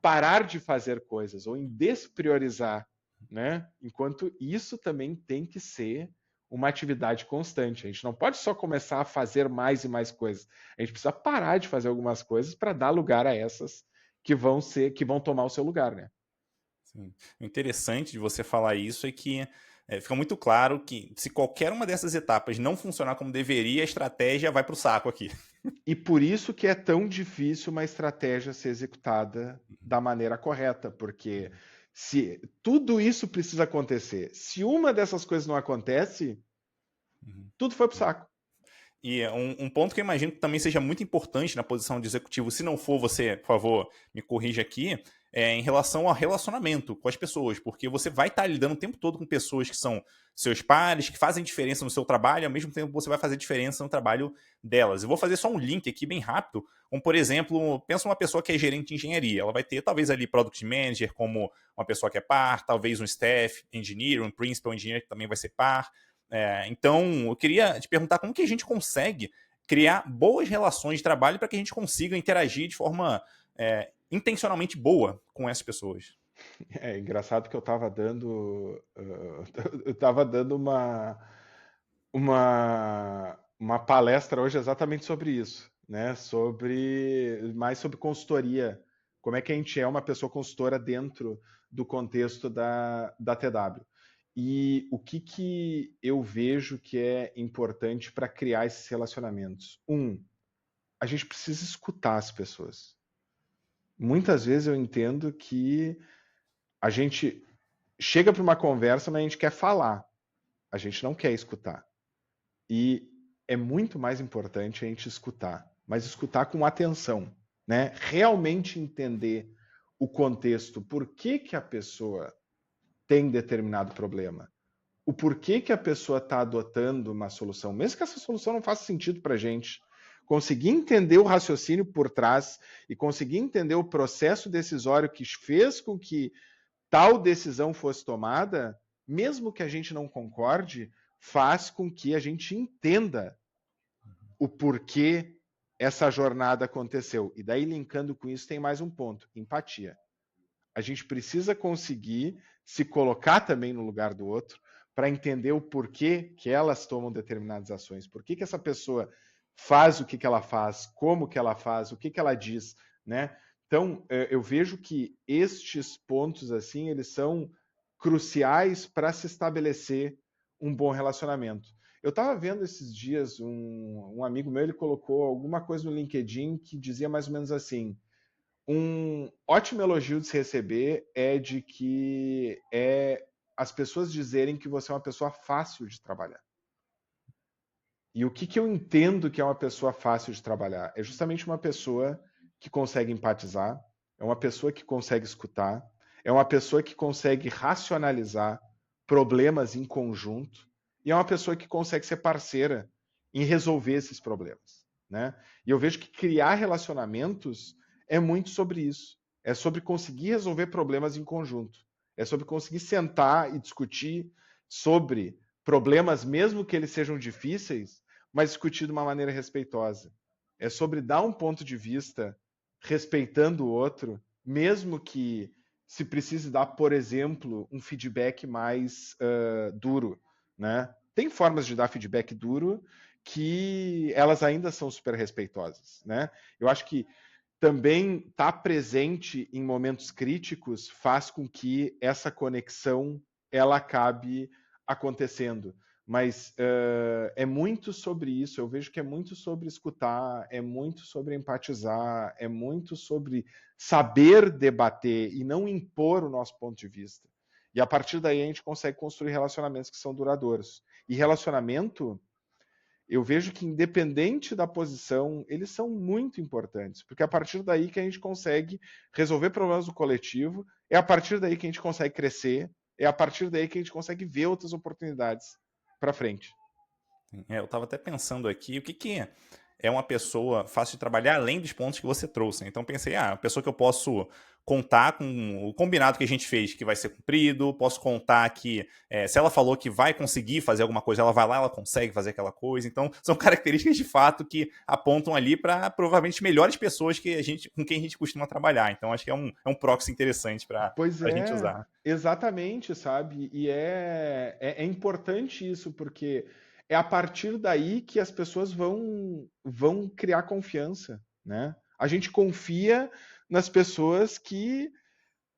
parar de fazer coisas ou em despriorizar, né? Enquanto isso também tem que ser uma atividade constante. A gente não pode só começar a fazer mais e mais coisas. A gente precisa parar de fazer algumas coisas para dar lugar a essas que vão tomar o seu lugar, né? Sim. O interessante de você falar isso é que fica muito claro que se qualquer uma dessas etapas não funcionar como deveria, a estratégia vai para o saco aqui. E por isso que é tão difícil uma estratégia ser executada da maneira correta, porque se tudo isso precisa acontecer, se uma dessas coisas não acontece, Uhum. tudo foi pro saco. E um ponto que eu imagino que também seja muito importante na posição de executivo, se não for você, por favor, me corrija aqui, é em relação ao relacionamento com as pessoas, porque você vai estar lidando o tempo todo com pessoas que são seus pares, que fazem diferença no seu trabalho, ao mesmo tempo você vai fazer diferença no trabalho delas. Eu vou fazer só um link aqui bem rápido, como por exemplo, pensa uma pessoa que é gerente de engenharia, ela vai ter talvez ali Product Manager como uma pessoa que é par, talvez um Staff Engineer, um Principal Engineer que também vai ser par. Então, eu queria te perguntar como que a gente consegue criar boas relações de trabalho para que a gente consiga interagir de forma intencionalmente boa com essas pessoas. É engraçado que eu estava dando, eu estava dando uma palestra hoje exatamente sobre isso, né? Mais sobre consultoria. Como é que a gente é uma pessoa consultora dentro do contexto da TW. E o que eu vejo que é importante para criar esses relacionamentos? A gente precisa escutar as pessoas. Muitas vezes eu entendo que a gente chega para uma conversa, mas a gente quer falar. A gente não quer escutar. E é muito mais importante a gente escutar, mas escutar com atenção, né? Realmente entender o contexto, por que que a pessoa tem determinado problema, o porquê que a pessoa está adotando uma solução, mesmo que essa solução não faça sentido para a gente. Conseguir entender o raciocínio por trás e conseguir entender o processo decisório que fez com que tal decisão fosse tomada, mesmo que a gente não concorde, faz com que a gente entenda o porquê essa jornada aconteceu. E daí, linkando com isso, tem mais um ponto: empatia. A gente precisa conseguir se colocar também no lugar do outro para entender o porquê que elas tomam determinadas ações, por que essa pessoa faz o que ela faz, como que ela faz, o que ela diz, né? Então, eu vejo que estes pontos, assim, eles são cruciais para se estabelecer um bom relacionamento. Eu estava vendo esses dias, um amigo meu, ele colocou alguma coisa no LinkedIn que dizia mais ou menos assim: um ótimo elogio de se receber é de que as pessoas dizerem que você é uma pessoa fácil de trabalhar. E o que eu entendo que é uma pessoa fácil de trabalhar? É justamente uma pessoa que consegue empatizar, é uma pessoa que consegue escutar, é uma pessoa que consegue racionalizar problemas em conjunto e é uma pessoa que consegue ser parceira em resolver esses problemas, né? E eu vejo que criar relacionamentos é muito sobre isso. É sobre conseguir resolver problemas em conjunto. É sobre conseguir sentar e discutir sobre problemas, mesmo que eles sejam difíceis, mas discutir de uma maneira respeitosa. É sobre dar um ponto de vista respeitando o outro, mesmo que se precise dar, por exemplo, um feedback mais duro, né? Tem formas de dar feedback duro que elas ainda são super respeitosas, né? Eu acho que também estar presente em momentos críticos faz com que essa conexão ela acabe acontecendo. Mas é muito sobre isso. Eu vejo que é muito sobre escutar, é muito sobre empatizar, é muito sobre saber debater e não impor o nosso ponto de vista. E a partir daí a gente consegue construir relacionamentos que são duradouros. E relacionamento, eu vejo que independente da posição, eles são muito importantes, porque é a partir daí que a gente consegue resolver problemas do coletivo, é a partir daí que a gente consegue crescer, é a partir daí que a gente consegue ver outras oportunidades para frente. Eu estava até pensando aqui, o que é uma pessoa fácil de trabalhar além dos pontos que você trouxe. Então pensei, uma pessoa que eu posso contar com o combinado que a gente fez, que vai ser cumprido, posso contar que se ela falou que vai conseguir fazer alguma coisa, ela vai lá, ela consegue fazer aquela coisa. Então são características de fato que apontam ali para provavelmente melhores pessoas com quem a gente costuma trabalhar. Então acho que é um proxy interessante para Pois a gente é, usar. exatamente, sabe? E é importante isso, porque é a partir daí que as pessoas vão criar confiança, né? A gente confia nas pessoas que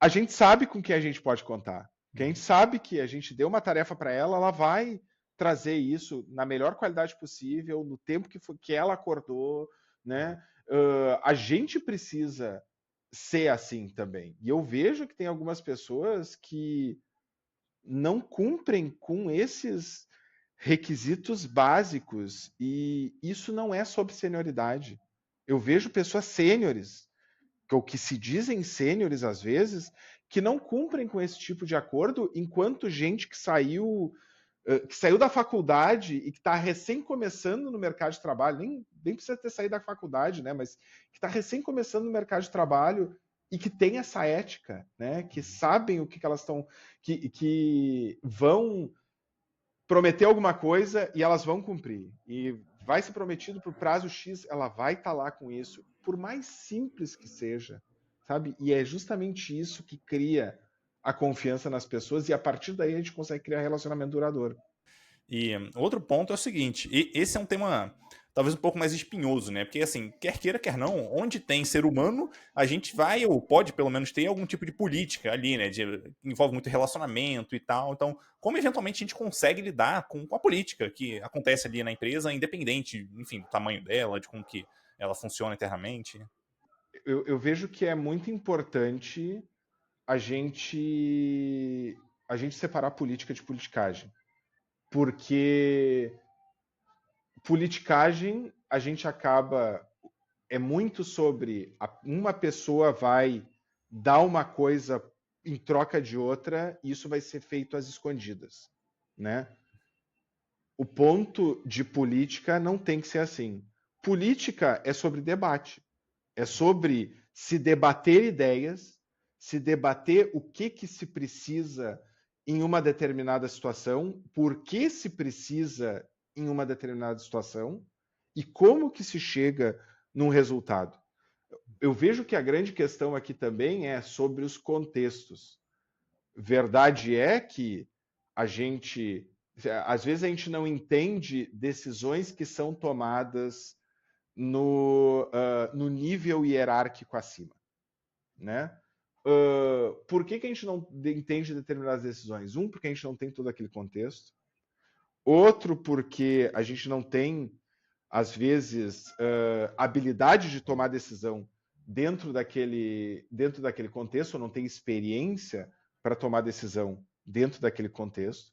a gente sabe com quem a gente pode contar. Que a gente sabe que a gente deu uma tarefa para ela, ela vai trazer isso na melhor qualidade possível, no tempo que ela acordou, né? A gente precisa ser assim também. E eu vejo que tem algumas pessoas que não cumprem com esses requisitos básicos e isso não é sobre senioridade. Eu vejo pessoas sêniores, ou que se dizem sêniores às vezes, que não cumprem com esse tipo de acordo, enquanto gente que saiu da faculdade e que está recém começando no mercado de trabalho, nem precisa ter saído da faculdade, né? Mas que está recém começando no mercado de trabalho e que tem essa ética, né? Que sabem o que elas estão, que vão prometer alguma coisa e elas vão cumprir. E vai ser prometido por prazo X, ela vai estar lá com isso, por mais simples que seja, sabe? E é justamente isso que cria a confiança nas pessoas e a partir daí a gente consegue criar relacionamento duradouro. E outro ponto é o seguinte, e esse é um tema talvez um pouco mais espinhoso, né? Porque assim, quer queira, quer não, onde tem ser humano, a gente vai ou pode pelo menos ter algum tipo de política ali, né? Envolve muito relacionamento e tal. Então, como eventualmente a gente consegue lidar com a política que acontece ali na empresa, independente, enfim, do tamanho dela, de como que ela funciona internamente? Eu vejo que é muito importante a gente a gente separar política de politicagem, porque politicagem a gente acaba é muito sobre uma pessoa vai dar uma coisa em troca de outra e isso vai ser feito às escondidas, né? O ponto de política não tem que ser assim. Política é sobre debate, é sobre se debater ideias, se debater o que se precisa em uma determinada situação, por que se precisa em uma determinada situação e como que se chega num resultado. Eu vejo que a grande questão aqui também é sobre os contextos. Verdade é que a gente, às vezes a gente não entende decisões que são tomadas no nível hierárquico acima, né? Por que a gente não entende determinadas decisões? Um, porque a gente não tem todo aquele contexto. Outro, porque a gente não tem, às vezes, habilidade de tomar decisão dentro daquele contexto, ou não tem experiência para tomar decisão dentro daquele contexto.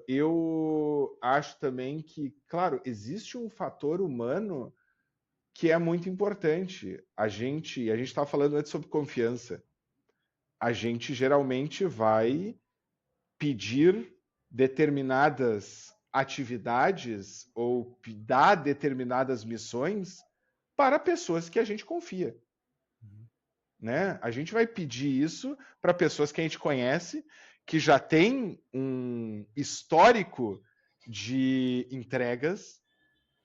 Eu acho também que, claro, existe um fator humano que é muito importante. A gente estava falando antes sobre confiança. A gente geralmente vai pedir determinadas atividades ou dar determinadas missões para pessoas que a gente confia. Né? A gente vai pedir isso para pessoas que a gente conhece, que já tem um histórico de entregas,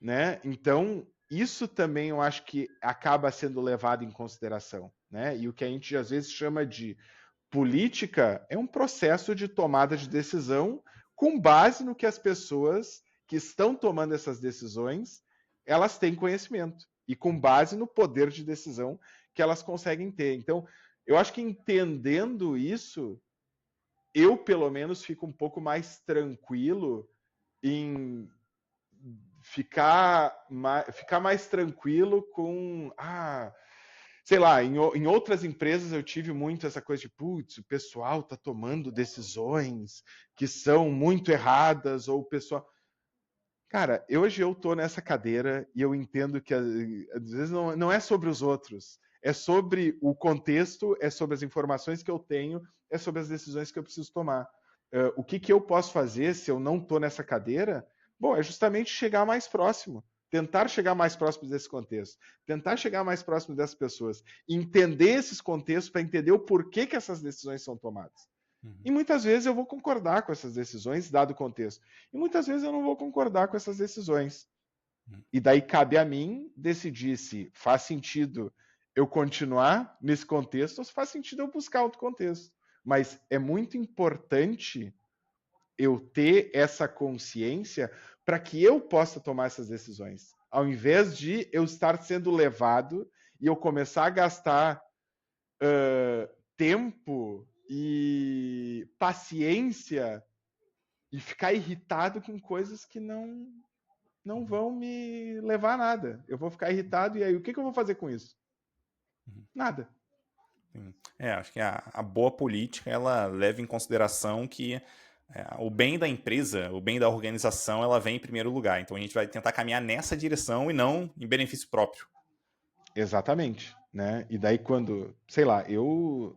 né? Então, isso também eu acho que acaba sendo levado em consideração, né? E o que a gente às vezes chama de política é um processo de tomada de decisão com base no que as pessoas que estão tomando essas decisões, elas têm conhecimento e com base no poder de decisão que elas conseguem ter. Então, eu acho que entendendo isso, eu pelo menos fico um pouco mais tranquilo em ficar mais tranquilo com sei lá, em outras empresas eu tive muito essa coisa de, putz, o pessoal tá tomando decisões que são muito erradas, ou o pessoal. Cara, hoje eu tô nessa cadeira e eu entendo que às vezes não é sobre os outros, é sobre o contexto, é sobre as informações que eu tenho, é sobre as decisões que eu preciso tomar. O que eu posso fazer se eu não tô nessa cadeira? Bom, é justamente chegar mais próximo, tentar chegar mais próximo desse contexto, tentar chegar mais próximo dessas pessoas, entender esses contextos para entender o porquê que essas decisões são tomadas. E muitas vezes eu vou concordar com essas decisões, dado o contexto. E muitas vezes eu não vou concordar com essas decisões. E daí cabe a mim decidir se faz sentido eu continuar nesse contexto ou se faz sentido eu buscar outro contexto. Mas é muito importante eu ter essa consciência para que eu possa tomar essas decisões, ao invés de eu estar sendo levado e eu começar a gastar tempo e paciência e ficar irritado com coisas que não vão me levar a nada. Eu vou ficar irritado e aí o que eu vou fazer com isso? Nada. Acho que a boa política, ela leva em consideração que o bem da empresa, o bem da organização, ela vem em primeiro lugar. Então a gente vai tentar caminhar nessa direção e não em benefício próprio. Exatamente, né? E daí quando, sei lá, eu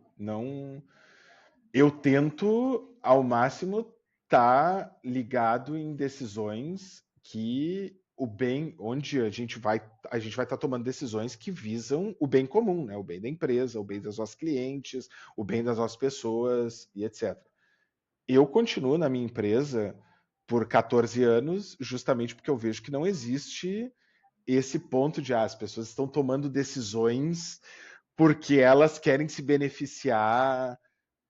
tento ao máximo estar ligado em decisões que o bem, onde a gente vai estar tomando decisões que visam o bem comum, né? O bem da empresa, o bem dos nossos clientes, o bem das nossas pessoas e etc. Eu continuo na minha empresa por 14 anos, justamente porque eu vejo que não existe esse ponto de as pessoas estão tomando decisões porque elas querem se beneficiar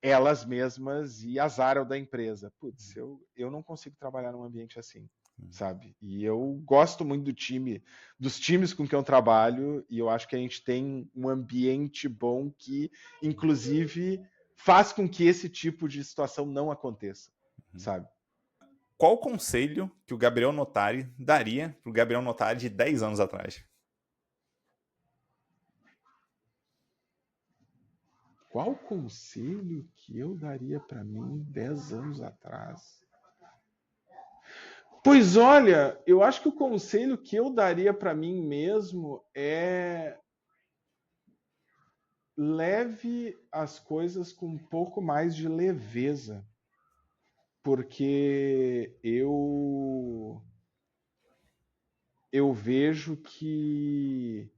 elas mesmas e azar é o da empresa. Putz, eu não consigo trabalhar num ambiente assim, sabe? E eu gosto muito dos times com que eu trabalho, e eu acho que a gente tem um ambiente bom que, inclusive, faz com que esse tipo de situação não aconteça, sabe? Qual o conselho que o Gabriel Notari daria para o Gabriel Notari de 10 anos atrás? Qual conselho que eu daria para mim 10 anos atrás? Pois olha, eu acho que o conselho que eu daria para mim mesmo é leve as coisas com um pouco mais de leveza, porque eu vejo que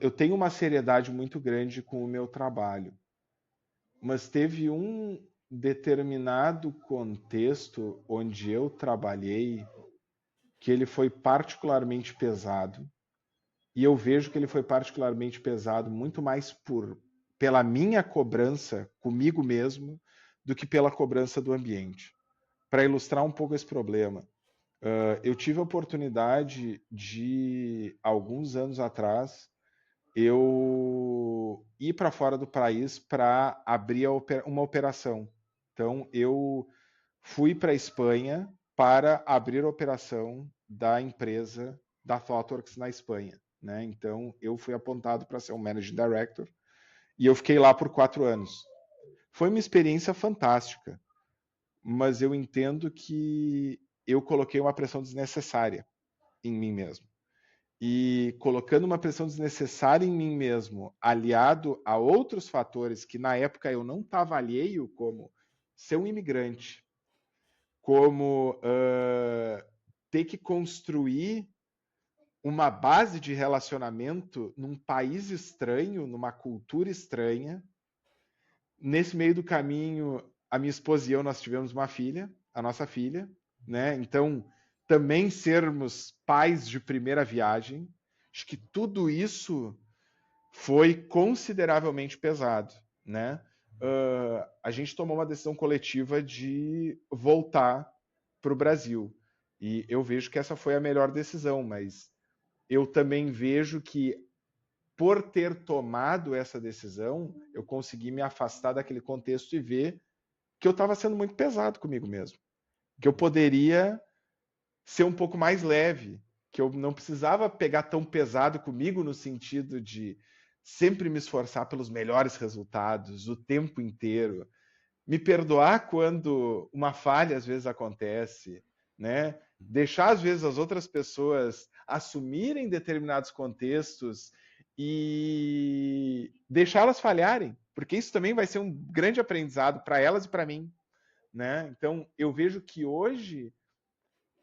eu tenho uma seriedade muito grande com o meu trabalho, mas teve um determinado contexto onde eu trabalhei que ele foi particularmente pesado. E eu vejo que ele foi particularmente pesado muito mais pela minha cobrança comigo mesmo do que pela cobrança do ambiente. Para ilustrar um pouco esse problema, eu tive a oportunidade de, alguns anos atrás, eu ir para fora do país para abrir uma operação. Então, eu fui para a Espanha para abrir a operação da empresa da ThoughtWorks na Espanha. Né? Então, eu fui apontado para ser um Managing Director e eu fiquei lá por 4 anos. Foi uma experiência fantástica, mas eu entendo que eu coloquei uma pressão desnecessária em mim mesmo. E colocando uma pressão desnecessária em mim mesmo, aliado a outros fatores que na época eu não estava alheio, como ser um imigrante, como ter que construir uma base de relacionamento num país estranho, numa cultura estranha. Nesse meio do caminho, a minha esposa e eu, nós tivemos uma filha, a nossa filha, né? Então, também sermos pais de primeira viagem, acho que tudo isso foi consideravelmente pesado, né? A gente tomou uma decisão coletiva de voltar para o Brasil. E eu vejo que essa foi a melhor decisão, mas eu também vejo que, por ter tomado essa decisão, eu consegui me afastar daquele contexto e ver que eu estava sendo muito pesado comigo mesmo. Que eu poderia ser um pouco mais leve, que eu não precisava pegar tão pesado comigo no sentido de sempre me esforçar pelos melhores resultados o tempo inteiro, me perdoar quando uma falha às vezes acontece, né? Deixar às vezes as outras pessoas assumirem determinados contextos e deixá-las falharem, porque isso também vai ser um grande aprendizado para elas e para mim, né? Então eu vejo que hoje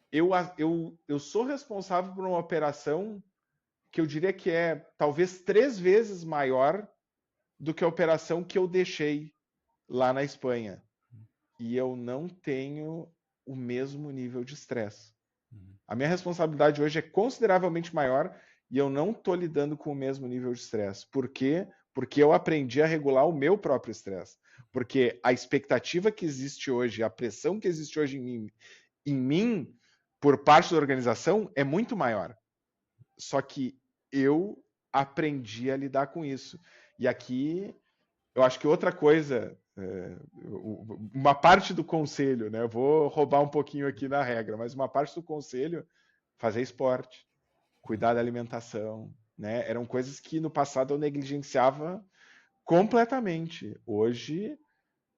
eu sou responsável por uma operação que eu diria que é talvez 3 vezes maior do que a operação que eu deixei lá na Espanha. E eu não tenho o mesmo nível de estresse. A minha responsabilidade hoje é consideravelmente maior e eu não estou lidando com o mesmo nível de estresse. Por quê? Porque eu aprendi a regular o meu próprio estresse. Porque a expectativa que existe hoje, a pressão que existe hoje em mim por parte da organização é muito maior. Só que eu aprendi a lidar com isso. E aqui, eu acho que outra coisa, uma parte do conselho, né? Eu vou roubar um pouquinho aqui na regra, mas uma parte do conselho, fazer esporte, cuidar da alimentação, né? Eram coisas que no passado eu negligenciava completamente. Hoje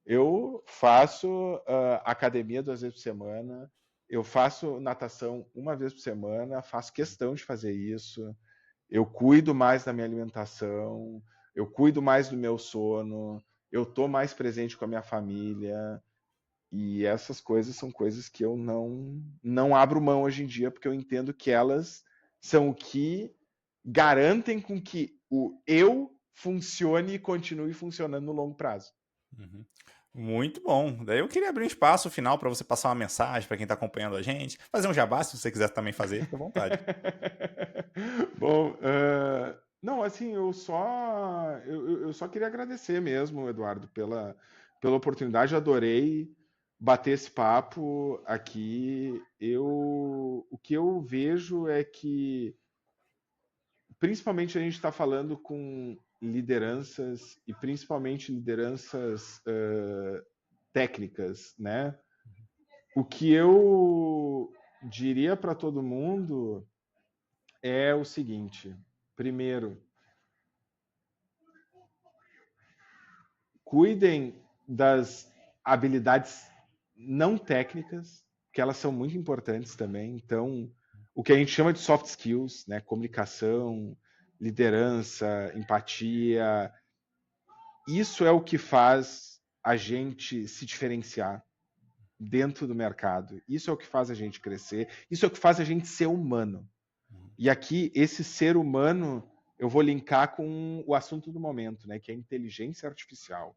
eu faço academia 2 vezes por semana, eu faço natação 1 vez por semana, faço questão de fazer isso. Eu cuido mais da minha alimentação, eu cuido mais do meu sono, eu estou mais presente com a minha família. E essas coisas são coisas que eu não abro mão hoje em dia, porque eu entendo que elas são o que garantem com que o eu funcione e continue funcionando no longo prazo. Uhum. Muito bom. Daí eu queria abrir um espaço final para você passar uma mensagem para quem está acompanhando a gente, fazer um jabá se você quiser também fazer, fica à vontade. Bom, não, assim, eu só queria agradecer mesmo, Eduardo, pela oportunidade. Eu adorei bater esse papo aqui. O que eu vejo é que, principalmente, a gente está falando com lideranças e principalmente lideranças técnicas, né? O que eu diria para todo mundo é o seguinte: primeiro, cuidem das habilidades não técnicas, que elas são muito importantes também. Então, o que a gente chama de soft skills, né? Comunicação, liderança, empatia, isso é o que faz a gente se diferenciar dentro do mercado. Isso é o que faz a gente crescer. Isso é o que faz a gente ser humano. E aqui, esse ser humano, eu vou linkar com o assunto do momento, né? Que é a inteligência artificial.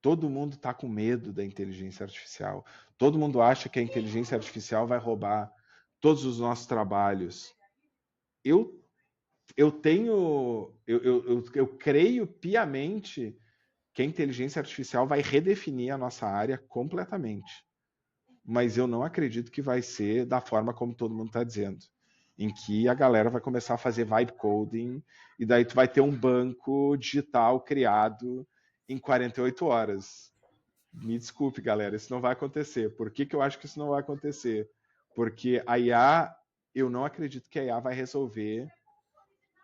Todo mundo está com medo da inteligência artificial. Todo mundo acha que a inteligência artificial vai roubar todos os nossos trabalhos. Eu tenho, eu creio piamente que a inteligência artificial vai redefinir a nossa área completamente. Mas eu não acredito que vai ser da forma como todo mundo está dizendo, em que a galera vai começar a fazer vibe coding e daí tu vai ter um banco digital criado em 48 horas. Me desculpe, galera, isso não vai acontecer. Por que eu acho que isso não vai acontecer? Porque a IA, eu não acredito que a IA vai resolver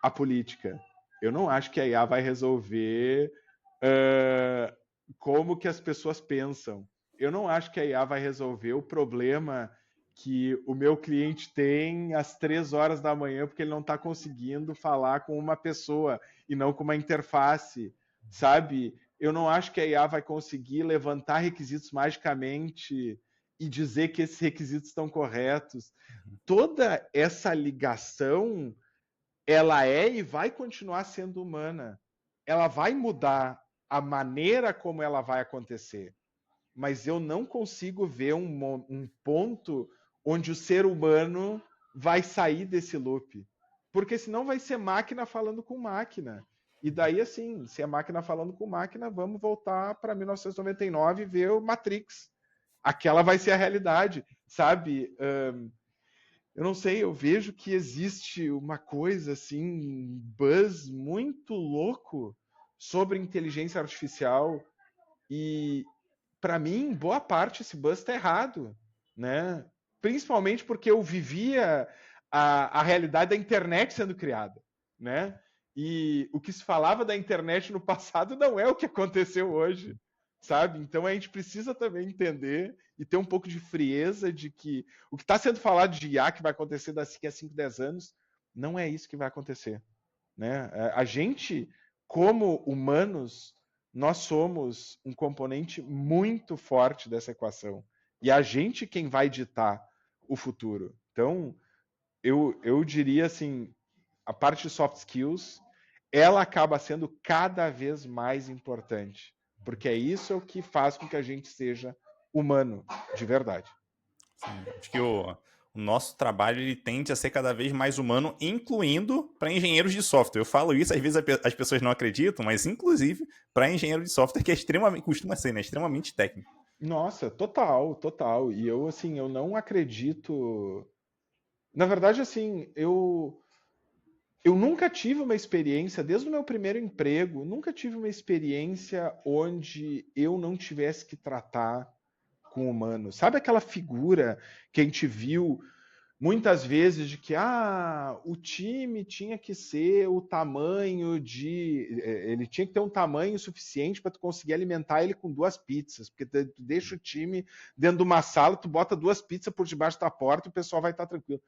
a política. Eu não acho que a IA vai resolver como que as pessoas pensam. Eu não acho que a IA vai resolver o problema que o meu cliente tem às 3 horas da manhã porque ele não está conseguindo falar com uma pessoa e não com uma interface, sabe? Eu não acho que a IA vai conseguir levantar requisitos magicamente e dizer que esses requisitos estão corretos. Toda essa ligação, ela é e vai continuar sendo humana. Ela vai mudar a maneira como ela vai acontecer. Mas eu não consigo ver um ponto onde o ser humano vai sair desse loop. Porque senão vai ser máquina falando com máquina. E daí, assim, se é máquina falando com máquina, vamos voltar para 1999 e ver o Matrix. Aquela vai ser a realidade, sabe? Eu não sei, eu vejo que existe uma coisa assim, um buzz muito louco sobre inteligência artificial e para mim, boa parte esse buzz está errado, né? Principalmente porque eu vivia a realidade da internet sendo criada, né? E o que se falava da internet no passado não é o que aconteceu hoje, sabe? Então a gente precisa também entender e ter um pouco de frieza de que o que está sendo falado de IA que vai acontecer daqui a 5, 10 anos, não é isso que vai acontecer, né? A gente, como humanos, nós somos um componente muito forte dessa equação. E a gente quem vai ditar o futuro. Então, eu diria assim, a parte de soft skills, ela acaba sendo cada vez mais importante. Porque é isso que faz com que a gente seja humano, de verdade. Sim, acho que o nosso trabalho ele tende a ser cada vez mais humano, incluindo para engenheiros de software. Eu falo isso, às vezes as pessoas não acreditam, mas inclusive para engenheiro de software, que é extremamente, costuma ser, né? Extremamente técnico. Nossa, total, total. E eu, assim, eu não acredito. Na verdade, assim, eu Eu nunca tive uma experiência, desde o meu primeiro emprego, nunca tive uma experiência onde eu não tivesse que tratar com humanos. Sabe aquela figura que a gente viu muitas vezes de que o time tinha que ser o tamanho de. Ele tinha que ter um tamanho suficiente para tu conseguir alimentar ele com 2 pizzas. Porque tu deixa o time dentro de uma sala, tu bota 2 pizzas por debaixo da porta e o pessoal vai estar tranquilo.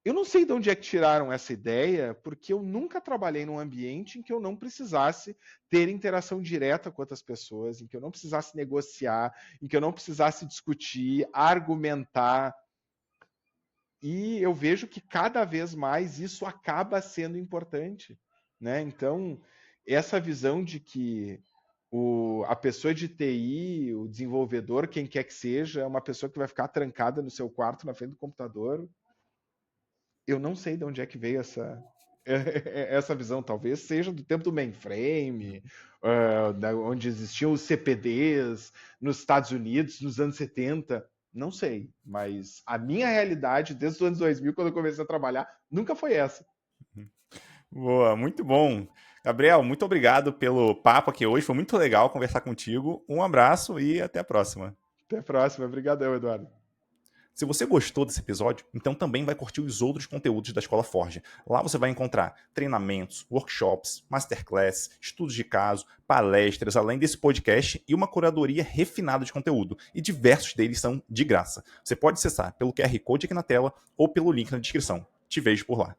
Eu não sei de onde é que tiraram essa ideia, porque eu nunca trabalhei num ambiente em que eu não precisasse ter interação direta com outras pessoas, em que eu não precisasse negociar, em que eu não precisasse discutir, argumentar. E eu vejo que cada vez mais isso acaba sendo importante, né? Então, essa visão de que a pessoa de TI, o desenvolvedor, quem quer que seja, é uma pessoa que vai ficar trancada no seu quarto na frente do computador, eu não sei de onde é que veio essa visão. Talvez seja do tempo do mainframe, onde existiam os CPDs nos Estados Unidos, nos anos 70. Não sei, mas a minha realidade, desde os anos 2000, quando eu comecei a trabalhar, nunca foi essa. Boa, muito bom. Gabriel, muito obrigado pelo papo aqui hoje. Foi muito legal conversar contigo. Um abraço e até a próxima. Até a próxima. Obrigadão, Eduardo. Se você gostou desse episódio, então também vai curtir os outros conteúdos da Escola Forge. Lá você vai encontrar treinamentos, workshops, masterclass, estudos de caso, palestras, além desse podcast e uma curadoria refinada de conteúdo. E diversos deles são de graça. Você pode acessar pelo QR Code aqui na tela ou pelo link na descrição. Te vejo por lá.